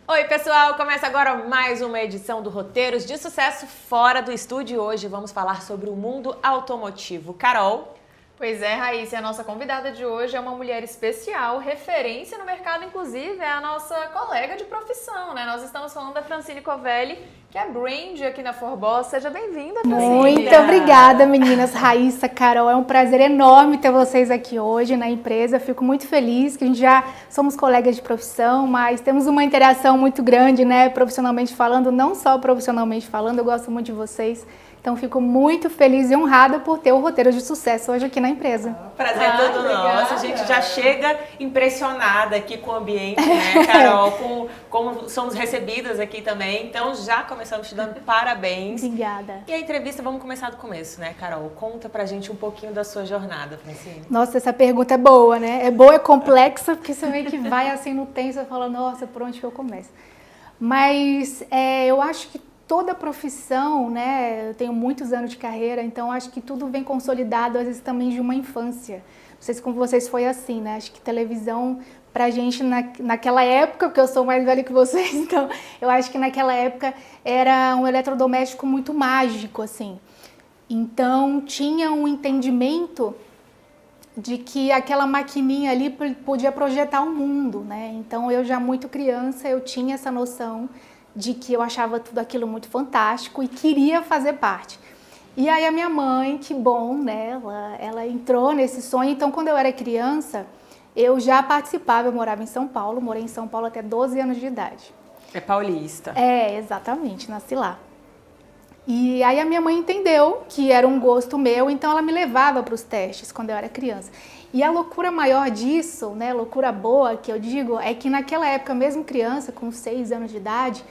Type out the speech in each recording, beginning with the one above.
Oi, pessoal! Começa agora mais uma edição do Roteiros de Sucesso Fora do Estúdio. Hoje vamos falar sobre o mundo automotivo. Carol? Pois é, Raíssa, a nossa convidada de hoje é uma mulher especial, referência no mercado, inclusive é a nossa colega de profissão, né? Nós estamos falando da Francine Covelli, que é brand aqui na Forboss. Seja bem-vinda, Francine. Muito obrigada, meninas. Raíssa, Carol, é um prazer enorme ter vocês aqui hoje na empresa. Eu fico muito feliz que a gente já somos colegas de profissão, mas temos uma interação muito grande, né? Profissionalmente falando, não só profissionalmente falando, eu gosto muito de vocês. Então, fico muito feliz e honrada por ter o Roteiro de Sucesso hoje aqui na empresa. Prazer é todo nosso. A gente já chega impressionada aqui com o ambiente, né, Carol? Com como somos recebidas aqui também. Então, já começamos te dando parabéns. Obrigada. E a entrevista, vamos começar do começo, né, Carol? Conta pra gente um pouquinho da sua jornada, Francine. Nossa, essa pergunta é boa, né? É boa, é complexa, porque você meio que vai assim no tempo e fala, nossa, por onde que eu começo? Mas eu acho que toda profissão, né, eu tenho muitos anos de carreira, então acho que tudo vem consolidado, às vezes também de uma infância. Não sei se com vocês foi assim, né, acho que televisão pra gente naquela época, porque eu sou mais velha que vocês, então eu acho que naquela época era um eletrodoméstico muito mágico, assim. Então tinha um entendimento de que aquela maquininha ali podia projetar o mundo, né, então eu já muito criança, eu tinha essa noção de que eu achava tudo aquilo muito fantástico e queria fazer parte. E aí a minha mãe, que bom, né, ela entrou nesse sonho. Então, quando eu era criança, eu já participava, eu morava em São Paulo, morei em São Paulo até 12 anos de idade. É paulista. É, exatamente, nasci lá. E aí a minha mãe entendeu que era um gosto meu, então ela me levava para os testes quando eu era criança. E a loucura maior disso, né, loucura boa que eu digo, é que naquela época, mesmo criança, com 6 anos de idade,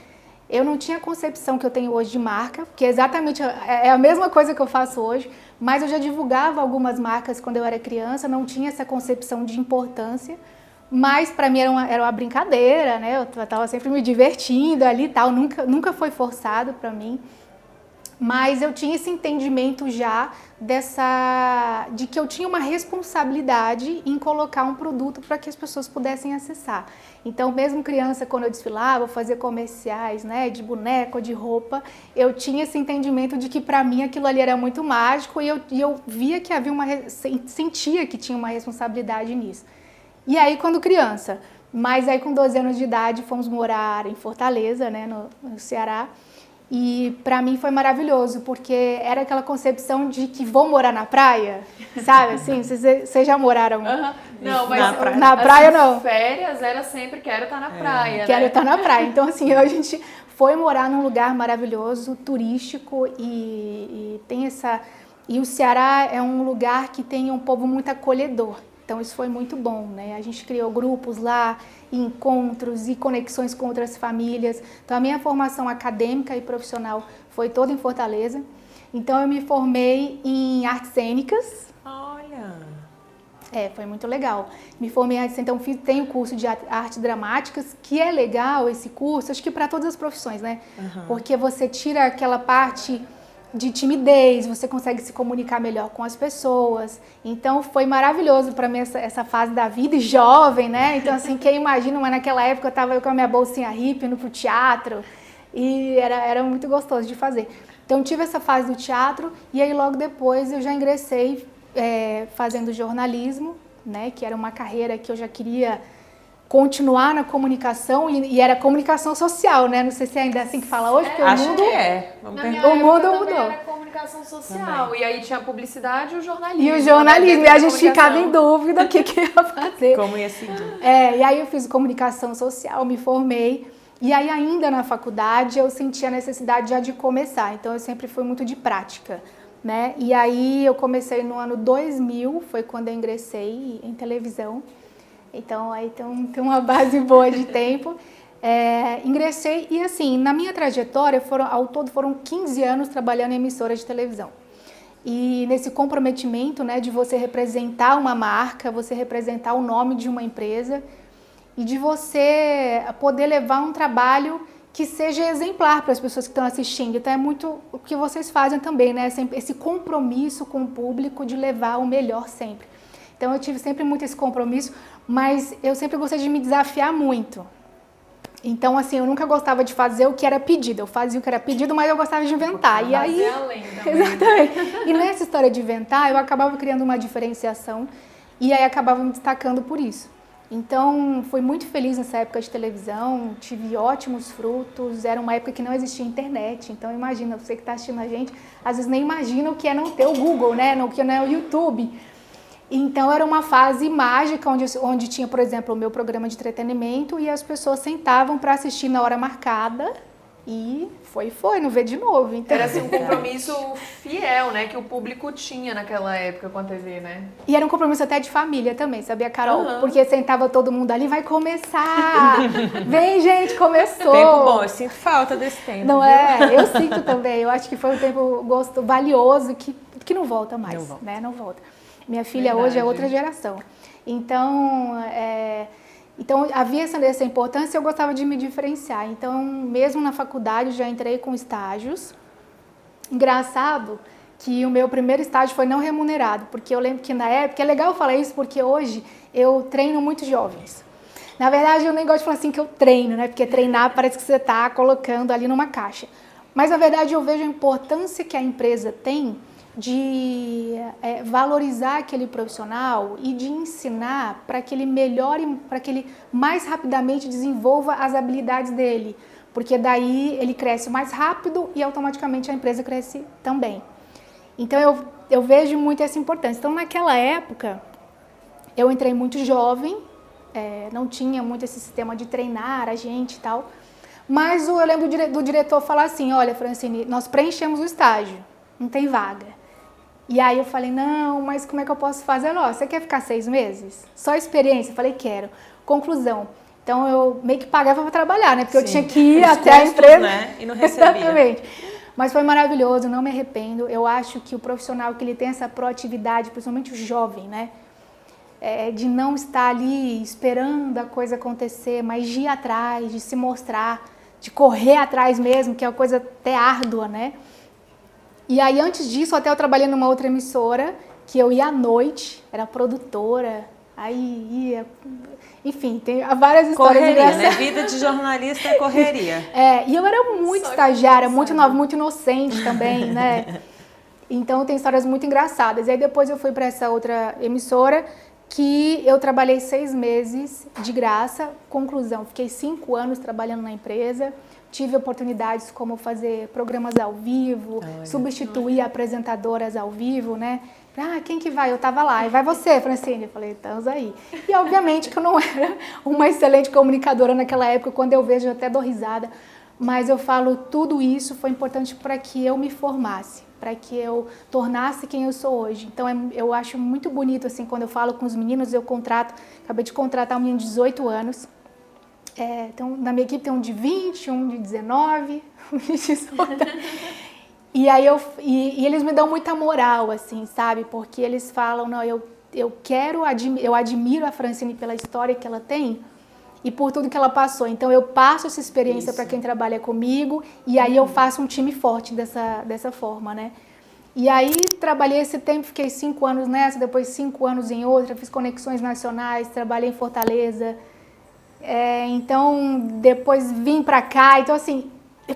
eu não tinha a concepção que eu tenho hoje de marca, que exatamente é a mesma coisa que eu faço hoje, mas eu já divulgava algumas marcas quando eu era criança, não tinha essa concepção de importância, mas para mim era uma brincadeira, né? Eu estava sempre me divertindo ali e tal, nunca foi forçado para mim. Mas eu tinha esse entendimento já de que eu tinha uma responsabilidade em colocar um produto para que as pessoas pudessem acessar. Então, mesmo criança, quando eu desfilava, fazia comerciais, né, de boneco, de roupa, eu tinha esse entendimento de que para mim aquilo ali era muito mágico e eu via que sentia que tinha uma responsabilidade nisso. E aí, quando criança, mas aí com 12 anos de idade, fomos morar em Fortaleza, né, no Ceará. E pra mim foi maravilhoso, porque era aquela concepção de que vou morar na praia, sabe? Assim, vocês já moraram Não, mas na praia não. Férias era sempre quero estar na praia, Quero né? estar na praia. Então, assim, a gente foi morar num lugar maravilhoso, turístico e tem essa... E o Ceará é um lugar que tem um povo muito acolhedor. Então isso foi muito bom, né? A gente criou grupos lá, encontros e conexões com outras famílias. Então a minha formação acadêmica e profissional foi toda em Fortaleza. Então eu me formei em artes cênicas. Olha! Foi muito legal. Me formei em artes cênicas, então tenho curso de artes dramáticas, que é legal esse curso, acho que para todas as profissões, né? Porque você tira aquela parte de timidez, você consegue se comunicar melhor com as pessoas. Então foi maravilhoso para mim essa fase da vida, e jovem, né? Então assim, quem imagina, mas naquela época eu com a minha bolsinha hippie, indo pro teatro, e era muito gostoso de fazer. Então tive essa fase do teatro, e aí logo depois eu já ingressei fazendo jornalismo, né? Que era uma carreira que eu já queria continuar na comunicação, e era comunicação social, né? Não sei se é ainda assim que fala hoje, porque Acho o mundo... que é. Na minha época também era comunicação social. Também. E aí tinha a publicidade e o jornalismo. E o jornalismo, e a gente ficava em dúvida o que ia fazer. Como ia seguir. E aí eu fiz comunicação social, me formei. E aí ainda na faculdade eu senti a necessidade já de começar. Então eu sempre fui muito de prática, né? E aí eu comecei no ano 2000, foi quando eu ingressei em televisão. Então aí tem uma base boa de tempo. Ingressei e assim, na minha trajetória, ao todo foram 15 anos trabalhando em emissora de televisão. E nesse comprometimento, né, de você representar uma marca, você representar o nome de uma empresa e de você poder levar um trabalho que seja exemplar para as pessoas que estão assistindo. Então é muito o que vocês fazem também, né? Esse compromisso com o público de levar o melhor sempre. Então eu tive sempre muito esse compromisso, mas eu sempre gostei de me desafiar muito. Então, assim, eu nunca gostava de fazer o que era pedido. Eu fazia o que era pedido, mas eu gostava de inventar. E aí, além também. exatamente. E nessa história de inventar, eu acabava criando uma diferenciação e aí acabava me destacando por isso. Então, fui muito feliz nessa época de televisão, tive ótimos frutos. Era uma época que não existia internet. Então, imagina, você que está assistindo a gente, às vezes nem imagina o que é não ter o Google, né? O que não é o YouTube. Então, era uma fase mágica, onde tinha, por exemplo, o meu programa de entretenimento e as pessoas sentavam para assistir na hora marcada e não vê de novo. Então, era assim, um compromisso fiel, né, que o público tinha naquela época com a TV, né? E era um compromisso até de família também, sabia, Carol? Porque sentava todo mundo ali, vai começar! Vem, gente, começou! Tempo bom, eu sinto falta desse tempo. Não viu? é? Eu sinto também. Eu acho que foi um tempo valioso que não volta mais, né? Não volta. Minha filha Verdade. hoje é outra geração. Então, havia essa importância e eu gostava de me diferenciar. Então, mesmo na faculdade, já entrei com estágios. Engraçado que o meu primeiro estágio foi não remunerado, porque eu lembro que na época, é legal falar isso porque hoje eu treino muitos jovens. Na verdade, eu nem gosto de falar assim que eu treino, né? Porque treinar parece que você está colocando ali numa caixa. Mas, na verdade, eu vejo a importância que a empresa tem de valorizar aquele profissional e de ensinar para que ele melhore, para que ele mais rapidamente desenvolva as habilidades dele, porque daí ele cresce mais rápido e automaticamente a empresa cresce também. Então eu vejo muito essa importância. Então naquela época eu entrei muito jovem, não tinha muito esse sistema de treinar a gente e tal, mas eu lembro do diretor falar assim, olha, Francine, nós preenchemos o estágio, não tem vaga. E aí eu falei, não, mas como é que eu posso fazer? Ó, você quer ficar 6 meses? Só experiência? Eu falei, quero. Conclusão. Então eu meio que pagava para trabalhar, né? Porque eu tinha que ir até a empresa. Né? E não recebia. Exatamente. Mas foi maravilhoso, não me arrependo. Eu acho que o profissional que ele tem essa proatividade, principalmente o jovem, né? De não estar ali esperando a coisa acontecer, mas de ir atrás, de se mostrar, de correr atrás mesmo, que é uma coisa até árdua, né? E aí, antes disso, até eu trabalhei numa outra emissora, que eu ia à noite, era produtora, aí ia... Enfim, tem várias histórias engraçadas. Correria, né? Vida de jornalista é correria. E eu era muito estagiária, muito nova, muito inocente também, né? Então, tem histórias muito engraçadas. E aí, depois eu fui para essa outra emissora, que eu trabalhei 6 meses de graça. Conclusão, fiquei 5 anos trabalhando na empresa. Tive oportunidades como fazer programas ao vivo, substituir apresentadoras ao vivo, né? Quem que vai? Eu tava lá. E vai você, Francine? Eu falei, estamos aí. E obviamente que eu não era uma excelente comunicadora naquela época, quando eu vejo eu até dou risada. Mas eu falo, tudo isso foi importante para que eu me formasse, para que eu tornasse quem eu sou hoje. Então eu acho muito bonito, assim, quando eu falo com os meninos, acabei de contratar um menino de 18 anos. Então, na minha equipe tem um de 20, um de 19, um de 18. E aí e eles me dão muita moral, assim, sabe? Porque eles falam, não, eu admiro a Francine pela história que ela tem e por tudo que ela passou. Então, eu passo essa experiência para quem trabalha comigo e aí eu faço um time forte dessa forma, né? E aí, trabalhei esse tempo, fiquei 5 anos nessa, depois 5 anos em outra, fiz conexões nacionais, trabalhei em Fortaleza. Então, depois vim pra cá. Então, assim,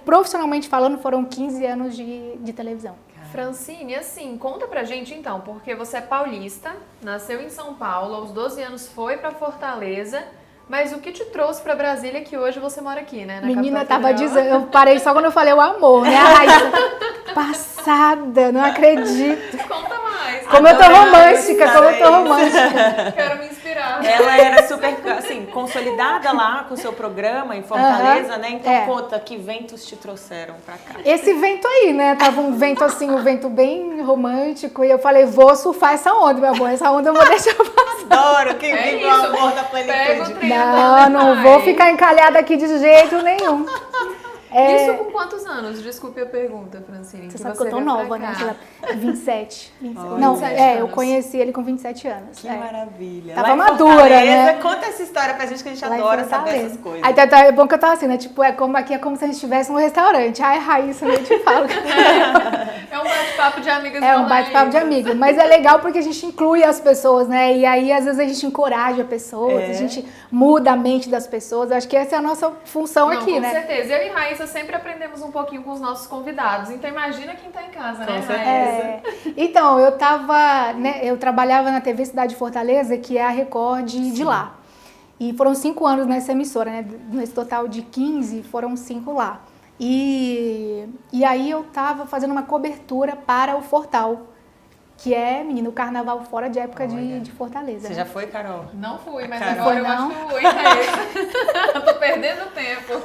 profissionalmente falando, foram 15 anos de televisão. Francine, assim, conta pra gente então, porque você é paulista, nasceu em São Paulo, aos 12 anos foi pra Fortaleza, mas o que te trouxe pra Brasília que hoje você mora aqui, né? Menina, tava dizendo, eu parei só quando eu falei o amor, né? Ai, passada, não acredito. Conta mais. Como eu tô romântica. Quero me inspirar. Ela era super, assim, consolidada lá com o seu programa em Fortaleza, né? Então conta, que ventos te trouxeram pra cá? Esse vento aí, né? Tava um vento assim, um vento bem romântico. E eu falei, vou surfar essa onda, meu amor. Essa onda eu vou deixar passar. Adoro, quem vive o amor da plenitude. Não vou ficar encalhada aqui de jeito nenhum. Isso com quantos anos? Desculpe a pergunta, Francine. Você sabe que eu tô nova, né? 27. Olha. Não, 27 eu anos. conheci ele com 27 anos. Que é. maravilha. Tava Lá em madura, Fortaleza, né? Conta essa história pra gente que a gente Lá em adora saber Fortaleza. essas coisas. Aí é bom que eu tava assim, né? Tipo, aqui é como se a gente estivesse num restaurante. Ai, Raíssa, eu te falo. É um bate-papo de amigas. É um bate-papo de amigo. Mas é legal porque a gente inclui as pessoas, né? E aí, às vezes, a gente encoraja pessoas, a gente muda a mente das pessoas. Eu acho que essa é a nossa função aqui, com né? certeza. Eu e Raíssa sempre aprendemos um pouquinho com os nossos convidados. Então imagina quem tá em casa, Com né, certeza. Raíssa? Então, eu trabalhava na TV Cidade de Fortaleza, que é a Record de lá. E foram 5 anos nessa emissora, né? Nesse total de 15, foram 5 lá. E aí eu tava fazendo uma cobertura para o Fortal, que é, menino, o carnaval fora de época de Fortaleza. Você né? já foi, Carol? Não fui, mas Carol. agora eu Não? acho que eu vou, hein, Raíssa? Tô perdendo tempo.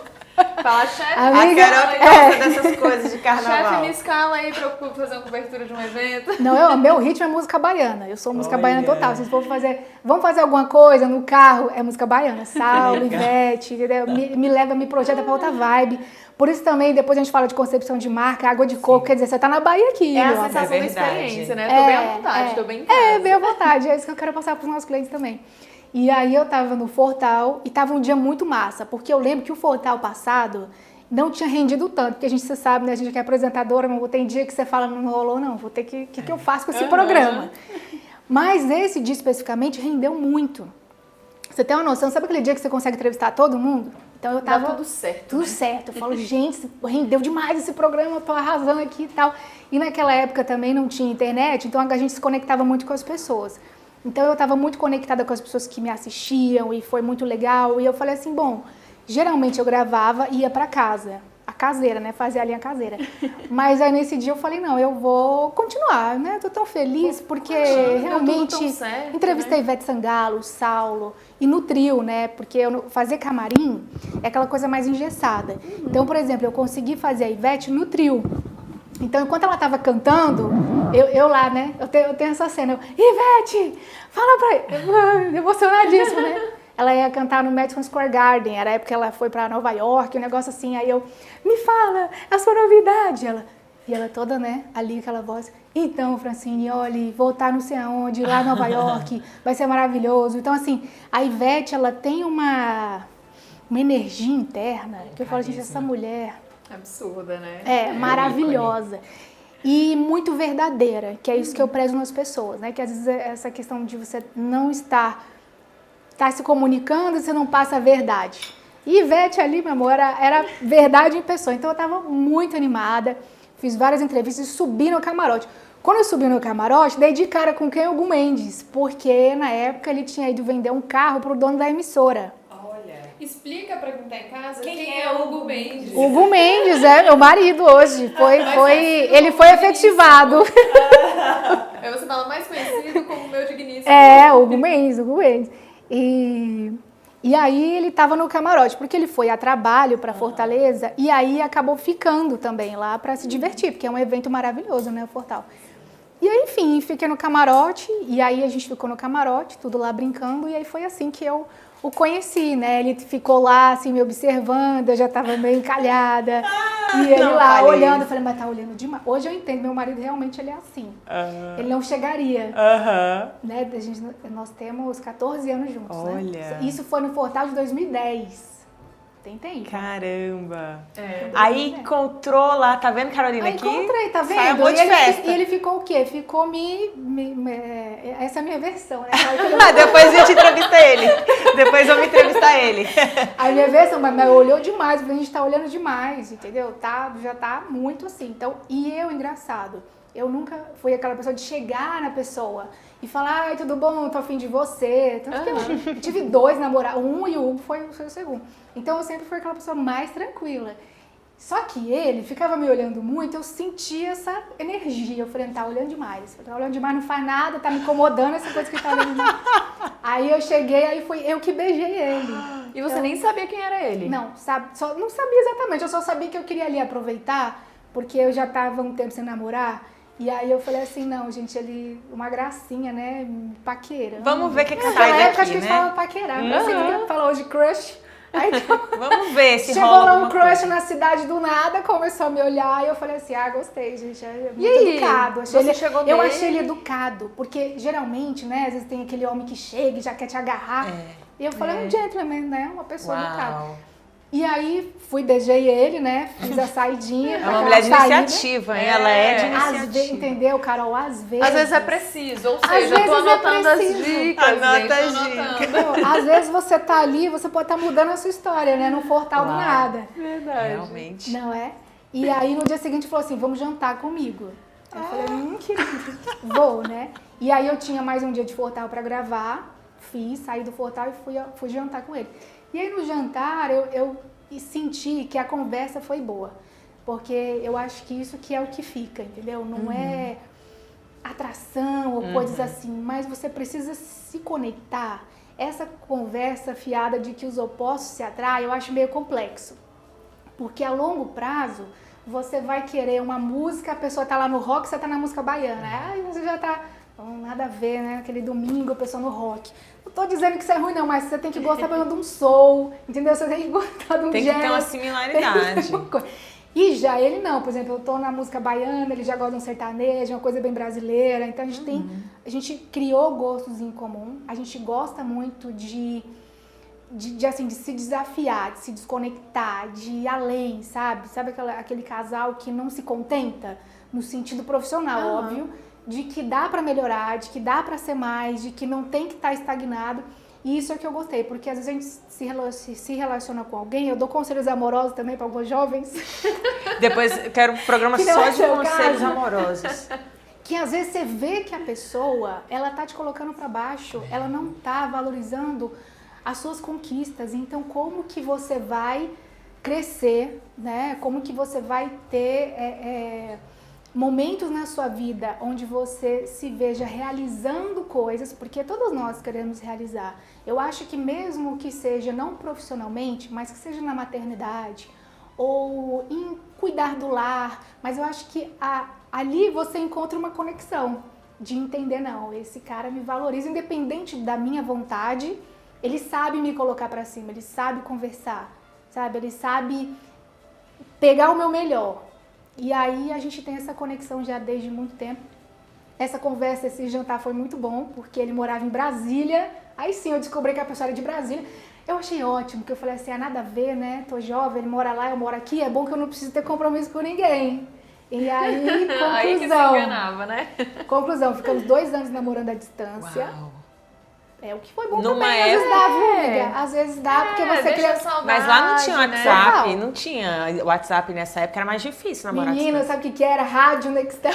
Fala, chefe. Amiga, A Carol que gosta dessas coisas de carnaval. Chefe, me escala aí pra eu fazer uma cobertura de um evento. Não, meu ritmo é música baiana. Eu sou música Olha. baiana total. Se vocês for vamos fazer alguma coisa no carro, é música baiana. Saulo, Legal. Ivete, entendeu? Me leva, me projeta pra outra vibe. Por isso também, depois a gente fala de concepção de marca, água de coco, quer dizer, você tá na Bahia aqui. É a meu amor. sensação da verdade. experiência, né? Tô bem à vontade, tô bem em casa. bem à vontade. É isso que eu quero passar pros nossos clientes também. E aí eu tava no Fortal e tava um dia muito massa, porque eu lembro que o Fortal passado não tinha rendido tanto, porque você sabe, né? A gente que é apresentadora, mas tem dia que você fala, não rolou, não, vou ter que eu faço com esse programa? Mas esse dia especificamente rendeu muito. Você tem uma noção, sabe aquele dia que você consegue entrevistar todo mundo? Então eu tava... Dá tudo certo. Tudo certo. Eu falo, gente, rendeu demais esse programa, tô arrasando aqui e tal. E naquela época também não tinha internet, então a gente se conectava muito com as pessoas. Então eu estava muito conectada com as pessoas que me assistiam e foi muito legal. E eu falei assim, bom, geralmente eu gravava e ia para casa. A caseira, né? Fazia a linha caseira. Mas aí nesse dia eu falei, não, eu vou continuar, né? Tô tão feliz porque realmente tão certo, entrevistei Ivete Sangalo, Saulo e no trio, né? Porque fazer camarim é aquela coisa mais engessada. Então, por exemplo, eu consegui fazer a Ivete no trio. Então, enquanto ela estava cantando, eu lá, né? Eu tenho essa cena. Ivete, fala pra ele. Emocionadíssima, né? Ela ia cantar no Madison Square Garden. Era a época que ela foi pra Nova York, um negócio assim. Aí eu, me fala, a sua novidade. E ela toda, né? Ali, aquela voz. Então, Francine, olha, voltar não sei aonde, lá em Nova York, vai ser maravilhoso. Então, assim, a Ivete, ela tem uma energia interna. Que eu falo, gente, essa mulher... Absurda, né? É, maravilhosa. E muito verdadeira, que é isso que eu prezo nas pessoas, né? Que às vezes essa questão de você não estar se comunicando e você não passa a verdade. E Ivete ali, meu amor, era verdade em pessoa. Então eu tava muito animada, fiz várias entrevistas e subi no camarote. Quando eu subi no camarote, dei de cara com quem? O Gu Mendes, porque na época ele tinha ido vender um carro pro dono da emissora. Explica pra quem tá em casa quem é o Gu Mendes. O Gu Mendes é meu marido hoje. Ele foi efetivado. Aí você fala mais conhecido como meu digníssimo. O Gu Mendes. E aí ele estava no camarote, porque ele foi a trabalho para Fortaleza e aí acabou ficando também lá para se divertir, porque é um evento maravilhoso, né, o Fortal. E aí, enfim, fiquei no camarote e aí a gente ficou no camarote, tudo lá brincando e aí foi assim que eu o conheci, né? Ele ficou lá, assim, me observando, eu já tava meio encalhada. E ele lá olhando, eu falei, mas tá olhando demais. Hoje eu entendo, meu marido realmente ele é assim. Ele não chegaria. Né? Nós temos 14 anos juntos, Olha. né? Isso foi no Fortal de 2010. Tem tempo. Caramba. Aí encontrou lá, tá vendo, Carolina, aqui? Encontrei, tá vendo? Sai amor de festa. E ele ficou o quê? Ficou essa é a minha versão, né? Depois eu te entrevista ele. Depois eu me entrevistar ele. A minha versão, mas olhou demais, porque a gente tá olhando demais, entendeu? Já tá muito assim. Então, engraçado, eu nunca fui aquela pessoa de chegar na pessoa e falar, ai, tudo bom, tô afim de você. Tanto que eu tive 2 namorados, e o Hugo foi o segundo. Então, eu sempre fui aquela pessoa mais tranquila. Só que ele ficava me olhando muito, eu sentia essa energia. Eu falei, tá olhando demais. Tá olhando demais, não faz nada, tá me incomodando essa coisa que ele tá olhando demais. Aí eu cheguei, aí fui eu que beijei ele. E você nem sabia quem era ele? Não, não sabia exatamente. Eu só sabia que eu queria ali aproveitar, porque eu já tava um tempo sem namorar. E aí eu falei assim, não, gente, ele... Uma gracinha, né? Paqueira. Vamos ver o que sai Naquela daqui, época, acho que né? eles falavam paquerar. Não sei o que falou hoje, crush. Aí Vamos ver se chegou rola lá um alguma crush coisa. na cidade do nada, começou a me olhar e eu falei assim, gostei, gente, é muito E aí? educado. Chegou Eu nele? achei ele educado, porque geralmente, né, às vezes tem aquele homem que chega e já quer te agarrar. E eu falei, um gentleman, né, uma pessoa educada. Uau. E aí, beijei ele, né, fiz a saidinha. É uma aquela mulher de saída. iniciativa, hein? Ela é de Às iniciativa. vezes, entendeu, Carol? Às vezes é preciso, ou Às seja, eu tô vezes é anotando as preciso. dicas, Anota gente, tô as anotando. Entendeu? Às vezes você tá ali, você pode estar mudando a sua história, né, num portal do Uau. nada. Verdade. Realmente. Não é? E aí no dia seguinte falou assim, vamos jantar comigo. Eu falei, querido, vou, né? E aí eu tinha mais um dia de Fortal pra gravar, saí do Fortal e fui jantar com ele. E aí no jantar eu senti que a conversa foi boa, porque eu acho que isso que é o que fica, entendeu? Não é atração ou coisas assim, mas você precisa se conectar. Essa conversa fiada de que os opostos se atraem, eu acho meio complexo. Porque a longo prazo, você vai querer uma música, a pessoa tá lá no rock, você tá na música baiana. Aí você já tá, nada a ver, né? Aquele domingo, a pessoa no rock. Não tô dizendo que isso é ruim não, mas você tem que gostar pelo menos de um soul, entendeu? Você tem que gostar de um Tem jazz. que ter uma similaridade. E já ele não, por exemplo, eu tô na música baiana, ele já gosta de um sertanejo, uma coisa bem brasileira. Então a gente criou gostos em comum, a gente gosta muito de se desafiar, de se desconectar, de ir além, sabe? Sabe aquele casal que não se contenta no sentido profissional, óbvio, de que dá pra melhorar, de que dá pra ser mais, de que não tem que estar estagnado. E isso é que eu gostei, porque às vezes a gente se relaciona com alguém, eu dou conselhos amorosos também para alguns jovens. Depois eu quero um programa Que não só é de seu conselhos caso. amorosos. Que às vezes você vê que a pessoa, ela tá te colocando para baixo, ela não tá valorizando as suas conquistas. Então, como que você vai crescer, né? Como que você vai ter momentos na sua vida onde você se veja realizando coisas, porque todos nós queremos realizar. Eu acho que mesmo que seja não profissionalmente, mas que seja na maternidade ou em cuidar do lar, mas eu acho que ali você encontra uma conexão de entender, não, esse cara me valoriza independente da minha vontade, ele sabe me colocar pra cima, ele sabe conversar, sabe? Ele sabe pegar o meu melhor. E aí a gente tem essa conexão já desde muito tempo. Essa conversa, esse jantar foi muito bom, porque ele morava em Brasília. Aí sim, eu descobri que a pessoa era de Brasília. Eu achei ótimo, porque eu falei assim, nada a ver, né? Tô jovem, ele mora lá, eu moro aqui, é bom que eu não preciso ter compromisso com ninguém. E aí, conclusão. Aí que se enganava, né? Conclusão, ficamos 2 anos namorando à distância. Uau. O que foi bom Numa também, às vezes dá, viu, amiga? Às vezes dá, porque você deixa cria... saudade, Mas lá não tinha né? WhatsApp, Não. não tinha WhatsApp nessa época, era mais difícil namorar. à Menina, distância. sabe o que era? Rádio Nextel.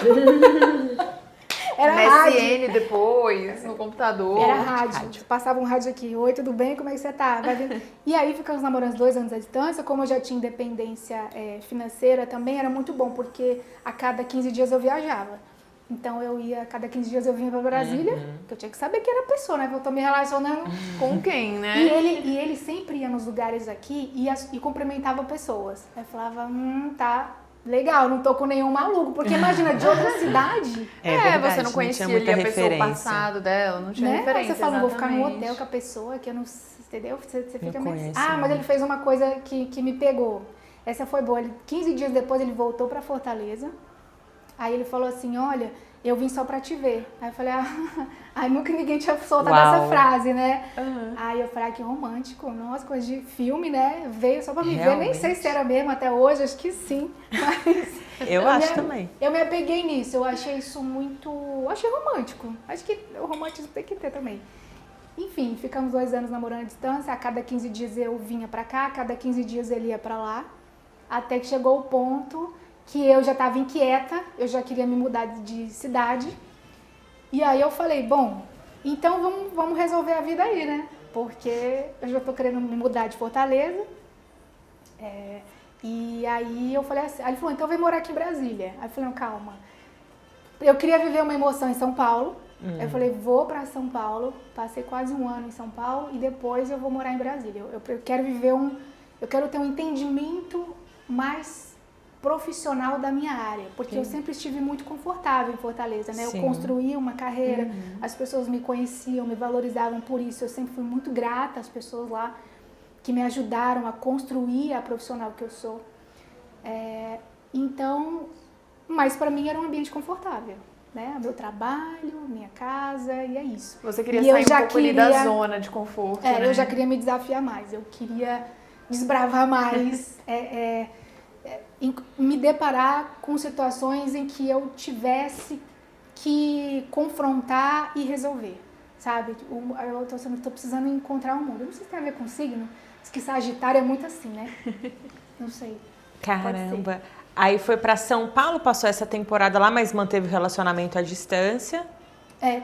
Era rádio. MSN depois, no computador. Era rádio. Passava um rádio aqui. Oi, tudo bem? Como é que você tá? Vai vir. E aí ficamos namorando 2 anos à distância. Como eu já tinha independência financeira também, era muito bom, porque a cada 15 dias eu viajava. Então eu ia, a cada 15 dias eu vinha pra Brasília, que eu tinha que saber quem era a pessoa, né? Porque eu tô me relacionando Com quem, né? E ele sempre ia nos lugares aqui e cumprimentava pessoas. Aí eu falava, tá legal, não tô com nenhum maluco. Porque imagina, de outra cidade, verdade, você não conhecia tinha muita ali a pessoa, o referência. passado dela, não tinha né? referência. Aí você fala, não vou ficar num exatamente. hotel com a pessoa que eu não... Entendeu? Você fica meio... conheço, mas né? ele fez uma coisa que me pegou. Essa foi boa. 15 dias depois ele voltou pra Fortaleza. Aí ele falou assim, olha, eu vim só pra te ver. Aí eu falei, aí nunca ninguém tinha soltado Uau. essa frase, né? Aí eu falei, que romântico, nossa, coisa de filme, né? Veio só pra me ver, nem Realmente. sei se era mesmo até hoje, acho que sim. Mas Eu acho também. eu me apeguei nisso, eu achei isso muito, achei romântico. Acho que o romantismo tem que ter também. Enfim, ficamos 2 anos namorando à distância, a cada 15 dias eu vinha pra cá, a cada 15 dias ele ia pra lá, até que chegou o ponto que eu já estava inquieta, eu já queria me mudar de cidade. E aí eu falei, bom, então vamos resolver a vida aí, né? Porque eu já tô querendo me mudar de Fortaleza. E aí eu falei assim, aí ele falou, então vem morar aqui em Brasília. Aí eu falei, não, calma. Eu queria viver uma emoção em São Paulo. Aí eu falei, vou pra São Paulo, passei quase 1 ano em São Paulo e depois eu vou morar em Brasília. Eu quero viver eu quero ter um entendimento mais profissional da minha área, porque eu sempre estive muito confortável em Fortaleza, né? Sim. Eu construí uma carreira, as pessoas me conheciam, me valorizavam por isso, eu sempre fui muito grata às pessoas lá. que me ajudaram a construir a profissional que eu sou. Então, mas para mim era um ambiente confortável, né? Meu trabalho, minha casa, e é isso. Você queria sair um pouco ali da zona de conforto, né? Eu já queria me desafiar mais, eu queria desbravar mais, me deparar com situações em que eu tivesse que confrontar e resolver, sabe? Eu tô precisando encontrar um mundo. Eu não sei se tem a ver com signo, diz que Sagitário é muito assim, né? Não sei. Caramba! Aí foi para São Paulo, passou essa temporada lá, mas manteve o relacionamento à distância.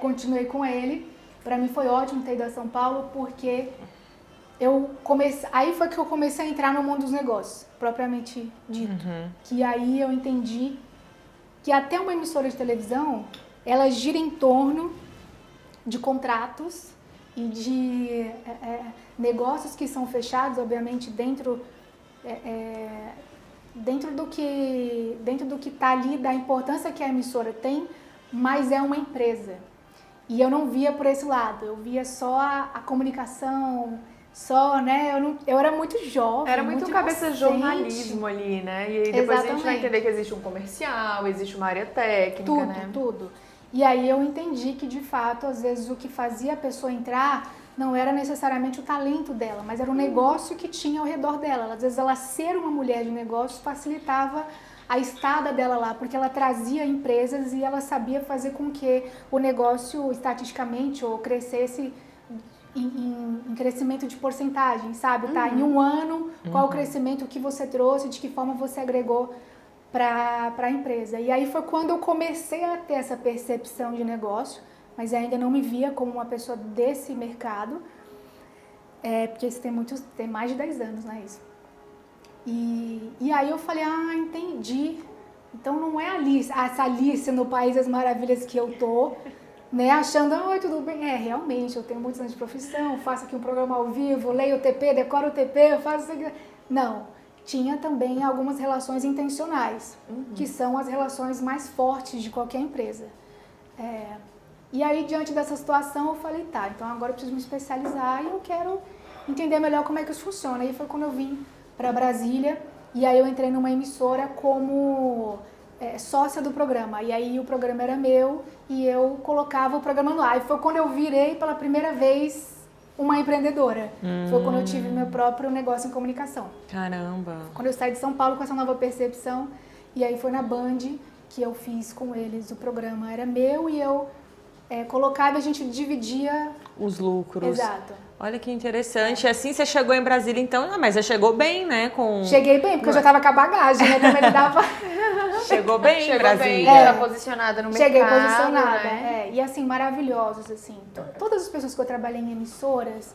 Continuei com ele. Para mim foi ótimo ter ido a São Paulo, porque aí foi que eu comecei a entrar no mundo dos negócios, propriamente dito. Que aí eu entendi que até uma emissora de televisão, ela gira em torno de contratos e de negócios que são fechados, obviamente, dentro do que está ali, da importância que a emissora tem, mas é uma empresa. E eu não via por esse lado, eu via só a comunicação, né? Eu era muito jovem. Era muito cabeça de jornalismo ali, né? E aí depois a gente vai entender que existe um comercial, existe uma área técnica, né? Tudo. E aí eu entendi que, de fato, às vezes o que fazia a pessoa entrar não era necessariamente o talento dela, mas era o negócio que tinha ao redor dela. Às vezes ela ser uma mulher de negócios facilitava a estada dela lá, porque ela trazia empresas e ela sabia fazer com que o negócio estatisticamente ou crescesse em crescimento de porcentagem, sabe? Tá? Em um ano, qual o crescimento que você trouxe, de que forma você agregou para a empresa. E aí foi quando eu comecei a ter essa percepção de negócio, mas ainda não me via como uma pessoa desse mercado, porque isso tem mais de 10 anos, né, isso. E aí eu falei, entendi. Então não é essa Alice no País das Maravilhas que eu tô, né, achando, tudo bem. Realmente, eu tenho muitos anos de profissão, faço aqui um programa ao vivo, leio o TP, decoro o TP, eu faço isso aqui. Não, tinha também algumas relações intencionais, que são as relações mais fortes de qualquer empresa. E aí, diante dessa situação, eu falei, tá, então agora eu preciso me especializar e eu quero entender melhor como é que isso funciona. E foi quando eu vim para Brasília e aí eu entrei numa emissora como sócia do programa. E aí o programa era meu e eu colocava o programa no ar. E foi quando eu virei pela primeira vez uma empreendedora. Foi quando eu tive meu próprio negócio em comunicação. Caramba! Quando eu saí de São Paulo com essa nova percepção, e aí foi na Band que eu fiz com eles, o programa era meu e eu colocava e a gente dividia os lucros. Exato. Olha que interessante. Assim você chegou em Brasília, então, mas você chegou bem, né? Cheguei bem, porque eu já estava com a bagagem, né? Também dava... Chegou bem em Brasília. Bem, posicionada no mercado. Cheguei posicionada, né? E assim, maravilhosos, assim. Todas as pessoas que eu trabalhei em emissoras,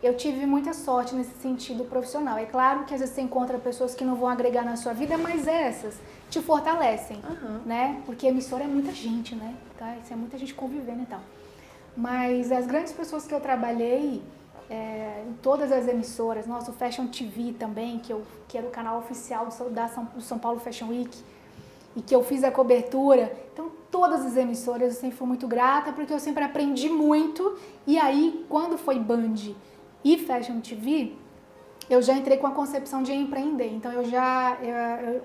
eu tive muita sorte nesse sentido profissional. É claro que às vezes você encontra pessoas que não vão agregar na sua vida, mas essas te fortalecem, né? Porque emissora é muita gente, né? Tá? Isso é muita gente convivendo e tal. Mas as grandes pessoas que eu trabalhei em todas as emissoras, o Fashion TV também, que era o canal oficial do São Paulo Fashion Week, e que eu fiz a cobertura. Então, todas as emissoras eu sempre fui muito grata, porque eu sempre aprendi muito. E aí, quando foi Band e Fashion TV, eu já entrei com a concepção de empreender. Então,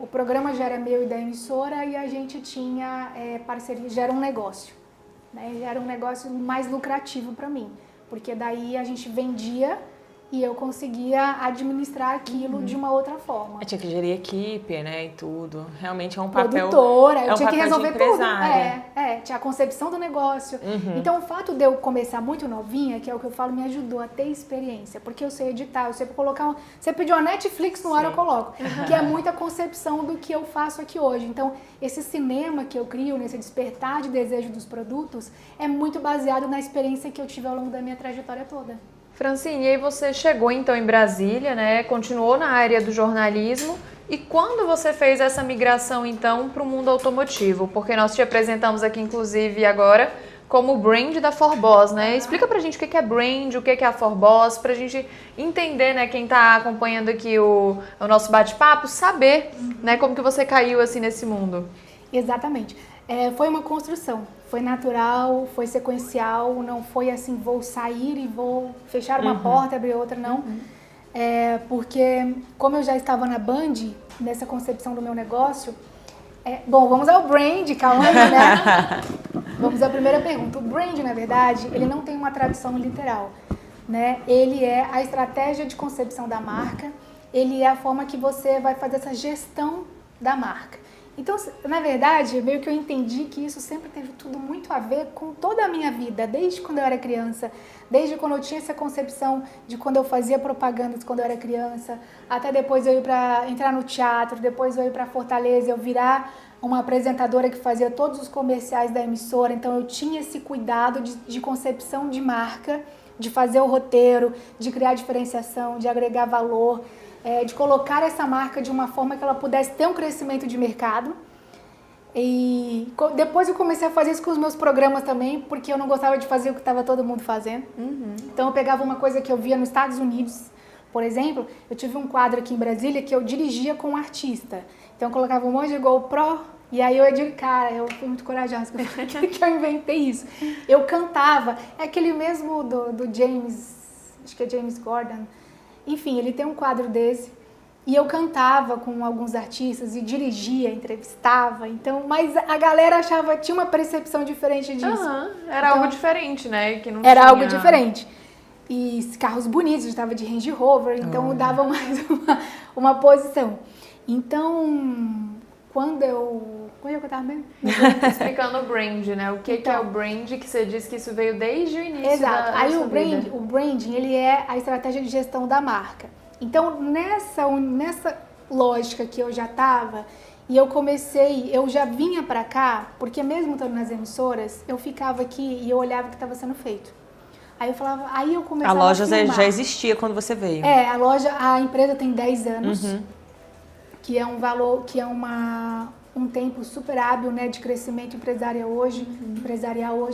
o programa já era meu e da emissora e a gente tinha parceria, já era um negócio. Né? Já era um negócio mais lucrativo para mim, porque daí a gente vendia e eu conseguia administrar aquilo de uma outra forma. Tinha que gerir equipe, né, e tudo. Realmente é um papel... Produtora, eu tinha que resolver tudo. Tinha a concepção do negócio. Então, o fato de eu começar muito novinha, que é o que eu falo, me ajudou a ter experiência, porque eu sei editar, eu sei colocar... Você pediu uma Netflix no ar, eu coloco. Que é muita concepção do que eu faço aqui hoje. Então, esse cinema que eu crio, nesse despertar de desejo dos produtos, é muito baseado na experiência que eu tive ao longo da minha trajetória toda. Francine, e aí você chegou então em Brasília, né? Continuou na área do jornalismo. E quando você fez essa migração então para o mundo automotivo? Porque nós te apresentamos aqui, inclusive, agora como brand da Forboss, né? Explica pra gente o que é brand, o que é a Forboss, pra gente entender, né, quem tá acompanhando aqui o nosso bate-papo, saber, né, como que você caiu assim nesse mundo. Exatamente. Foi uma construção, foi não foi sequencial, não foi assim, vou sair e vou fechar uma porta, abrir outra, não. porque como eu já estava na Band, nessa concepção do meu negócio, bom, vamos ao brand, calma aí, né? Vamos à primeira pergunta. O brand, na verdade, ele não tem uma tradução literal, né? Ele é a estratégia de concepção da marca, ele é a forma que você vai fazer essa gestão da marca. Então, na verdade, meio que eu entendi que isso sempre teve tudo muito a ver com toda a minha vida, desde quando eu era criança, desde quando eu tinha essa concepção de quando eu fazia propagandas quando eu era criança, até depois eu ir para entrar no teatro, depois eu ir para Fortaleza, eu virar uma apresentadora que fazia todos os comerciais da emissora, então eu tinha esse cuidado de concepção de marca, de fazer o roteiro, de criar diferenciação, de agregar valor, de colocar essa marca de uma forma que ela pudesse ter um crescimento de mercado. E depois eu comecei a fazer isso com os meus programas também, porque eu não gostava de fazer o que estava todo mundo fazendo. Então eu pegava uma coisa que eu via nos Estados Unidos, por exemplo, eu tive um quadro aqui em Brasília que eu dirigia com um artista. Então eu colocava um monte de GoPro, e aí eu digo, cara, eu fui muito corajosa que eu inventei isso. Eu cantava, é aquele mesmo do James, acho que é James Gordon. Enfim, ele tem um quadro desse, e eu cantava com alguns artistas e dirigia, entrevistava, então, mas a galera achava, tinha uma percepção diferente disso. Era algo diferente, né? Que não era tinha... algo diferente. E carros bonitos, eu estava de Range Rover, então dava mais uma posição. Então, quando eu estava mesmo? Explicando o brand, né? O que é o brand, que você disse que isso veio desde o início. Exato. da Aí sua vida. o branding, ele é a estratégia de gestão da marca. Então, nessa lógica que eu já estava, e eu já vinha para cá, porque mesmo estando nas emissoras, eu ficava aqui e eu olhava o que estava sendo feito. Aí eu falava, aí eu começava a loja filmar. já existia quando você veio. A empresa tem 10 anos, que é um valor, que é um tempo super hábil, né, de crescimento empresarial hoje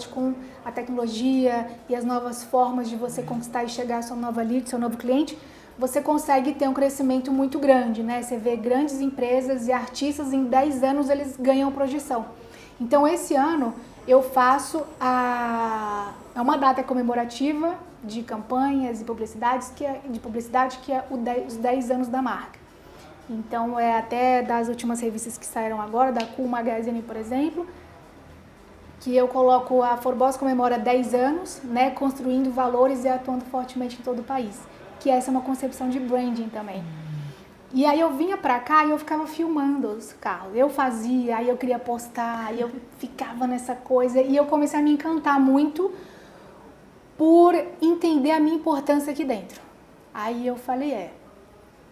com a tecnologia e as novas formas de você conquistar e chegar à sua nova lead, seu novo cliente, você consegue ter um crescimento muito grande, né? Você vê grandes empresas e artistas em 10 anos eles ganham projeção. Então esse ano eu faço é uma data comemorativa de campanhas e publicidade que é os 10 anos da marca. Então, até das últimas revistas que saíram agora, da Cool Magazine, por exemplo, que eu coloco a Forbos comemora 10 anos, né, construindo valores e atuando fortemente em todo o país. Que essa é uma concepção de branding também. E aí eu vinha pra cá e eu ficava filmando os carros. Eu fazia, aí eu queria postar, aí eu ficava nessa coisa. E eu comecei a me encantar muito por entender a minha importância aqui dentro. Aí eu falei,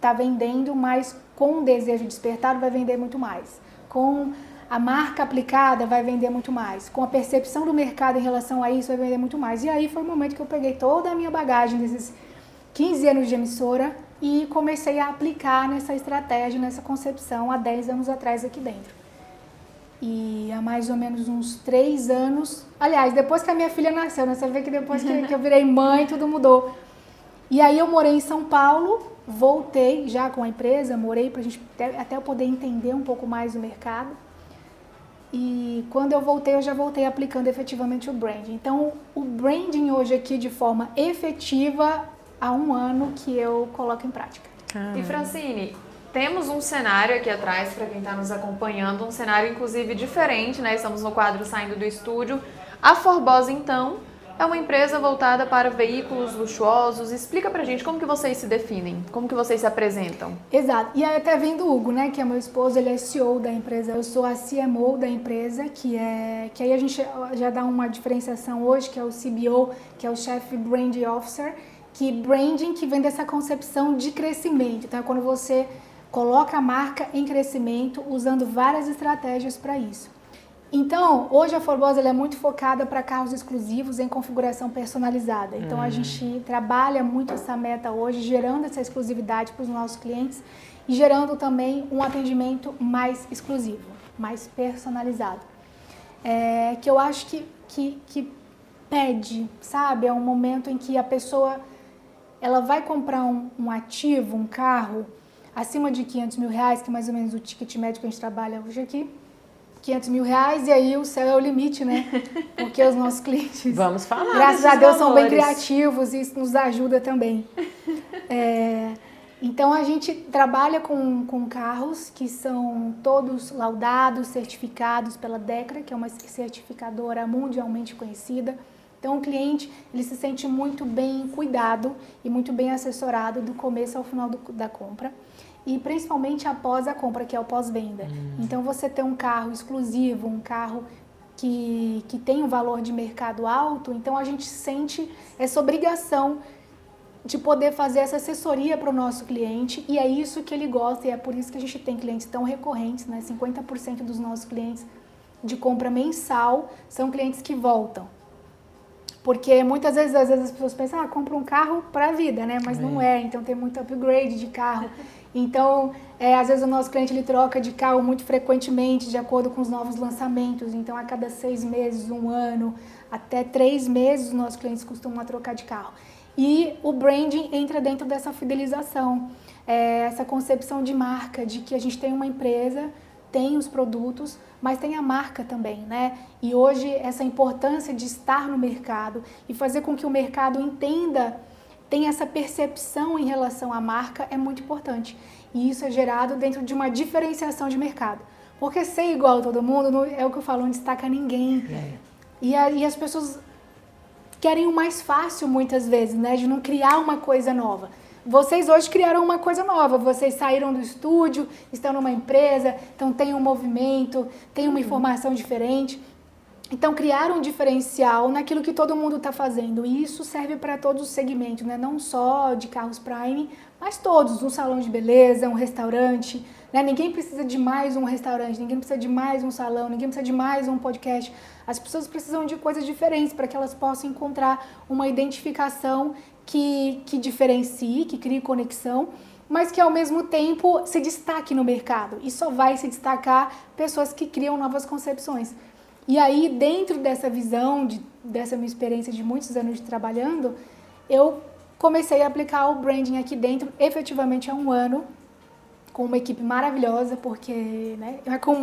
tá vendendo, mas com o desejo despertado vai vender muito mais. Com a marca aplicada vai vender muito mais. Com a percepção do mercado em relação a isso vai vender muito mais. E aí foi o momento que eu peguei toda a minha bagagem desses 15 anos de emissora e comecei a aplicar nessa estratégia, nessa concepção há 10 anos atrás aqui dentro. E há mais ou menos uns 3 anos, aliás, depois que a minha filha nasceu, né? Você vê que depois que eu virei mãe, tudo mudou. E aí eu morei em São Paulo, voltei já com a empresa, morei pra gente até eu poder entender um pouco mais o mercado. E quando eu voltei, eu já voltei aplicando efetivamente o branding. Então, o branding hoje aqui de forma efetiva há 1 ano que eu coloco em prática. E Francine, temos um cenário aqui atrás para quem está nos acompanhando, um cenário inclusive diferente, né? Estamos no quadro Saindo do Estúdio. A Forbos, então, é uma empresa voltada para veículos luxuosos. Explica pra gente como que vocês se definem, como que vocês se apresentam. Exato. E aí até vem do Hugo, né, que é meu esposo, ele é CEO da empresa. Eu sou a CMO da empresa, que aí a gente já dá uma diferenciação hoje, que é o CBO, que é o Chief Brand Officer, que branding que vem dessa concepção de crescimento. Então é quando você coloca a marca em crescimento, usando várias estratégias para isso. Então, hoje a Forbos é muito focada para carros exclusivos em configuração personalizada. Então, a gente trabalha muito essa meta hoje, gerando essa exclusividade para os nossos clientes e gerando também um atendimento mais exclusivo, mais personalizado. Que eu acho que pede, sabe? É um momento em que a pessoa ela vai comprar um ativo, um carro, acima de R$500 mil, que é mais ou menos o ticket médio que a gente trabalha hoje aqui. 500 mil reais, e aí o céu é o limite, né? Porque os nossos clientes, Vamos falar graças a Deus, são bem valores. criativos e isso nos ajuda também. Então, a gente trabalha com carros que são todos laudados, certificados pela Decra, que é uma certificadora mundialmente conhecida. Então, o cliente ele se sente muito bem cuidado e muito bem assessorado do começo ao final da compra. E principalmente após a compra, que é o pós-venda. Então, você ter um carro exclusivo, um carro que tem um valor de mercado alto, então a gente sente essa obrigação de poder fazer essa assessoria para o nosso cliente, e é isso que ele gosta, e é por isso que a gente tem clientes tão recorrentes, né? 50% dos nossos clientes de compra mensal são clientes que voltam. Porque muitas vezes, as pessoas pensam, compra um carro para a vida, né? Mas não é, então tem muito upgrade de carro. Então, às vezes o nosso cliente ele troca de carro muito frequentemente, de acordo com os novos lançamentos. Então, a cada 6 meses, 1 ano, até 3 meses, os nossos clientes costumam trocar de carro. E o branding entra dentro dessa fidelização, essa concepção de marca, de que a gente tem uma empresa, tem os produtos, mas tem a marca também, né? E hoje essa importância de estar no mercado e fazer com que o mercado entenda, tenha essa percepção em relação à marca é muito importante. E isso é gerado dentro de uma diferenciação de mercado. Porque ser igual a todo mundo, é o que eu falo, não destaca ninguém. E as pessoas querem o mais fácil muitas vezes, né? De não criar uma coisa nova. Vocês hoje criaram uma coisa nova, vocês saíram do estúdio, estão numa empresa, então tem um movimento, tem uma informação diferente. Então criaram um diferencial naquilo que todo mundo está fazendo, e isso serve para todos os segmentos, né? Não só de carros Prime, mas todos, um salão de beleza, um restaurante, né? Ninguém precisa de mais um restaurante, ninguém precisa de mais um salão, ninguém precisa de mais um podcast. As pessoas precisam de coisas diferentes para que elas possam encontrar uma identificação que diferencie, que crie conexão, mas que ao mesmo tempo se destaque no mercado. E só vai se destacar pessoas que criam novas concepções. E aí, dentro dessa visão, dessa minha experiência de muitos anos de trabalhando, eu comecei a aplicar o branding aqui dentro, efetivamente há 1 ano, com uma equipe maravilhosa, porque com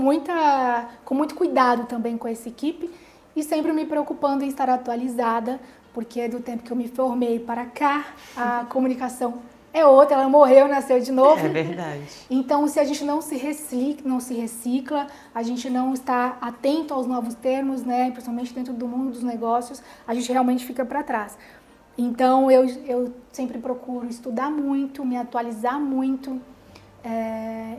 muito cuidado também com essa equipe, e sempre me preocupando em estar atualizada, porque do tempo que eu me formei para cá, a comunicação é outra, ela morreu, nasceu de novo. É verdade. Então, se a gente não se recicla, a gente não está atento aos novos termos, né, principalmente dentro do mundo dos negócios, a gente realmente fica para trás. Então, eu sempre procuro estudar muito, me atualizar muito,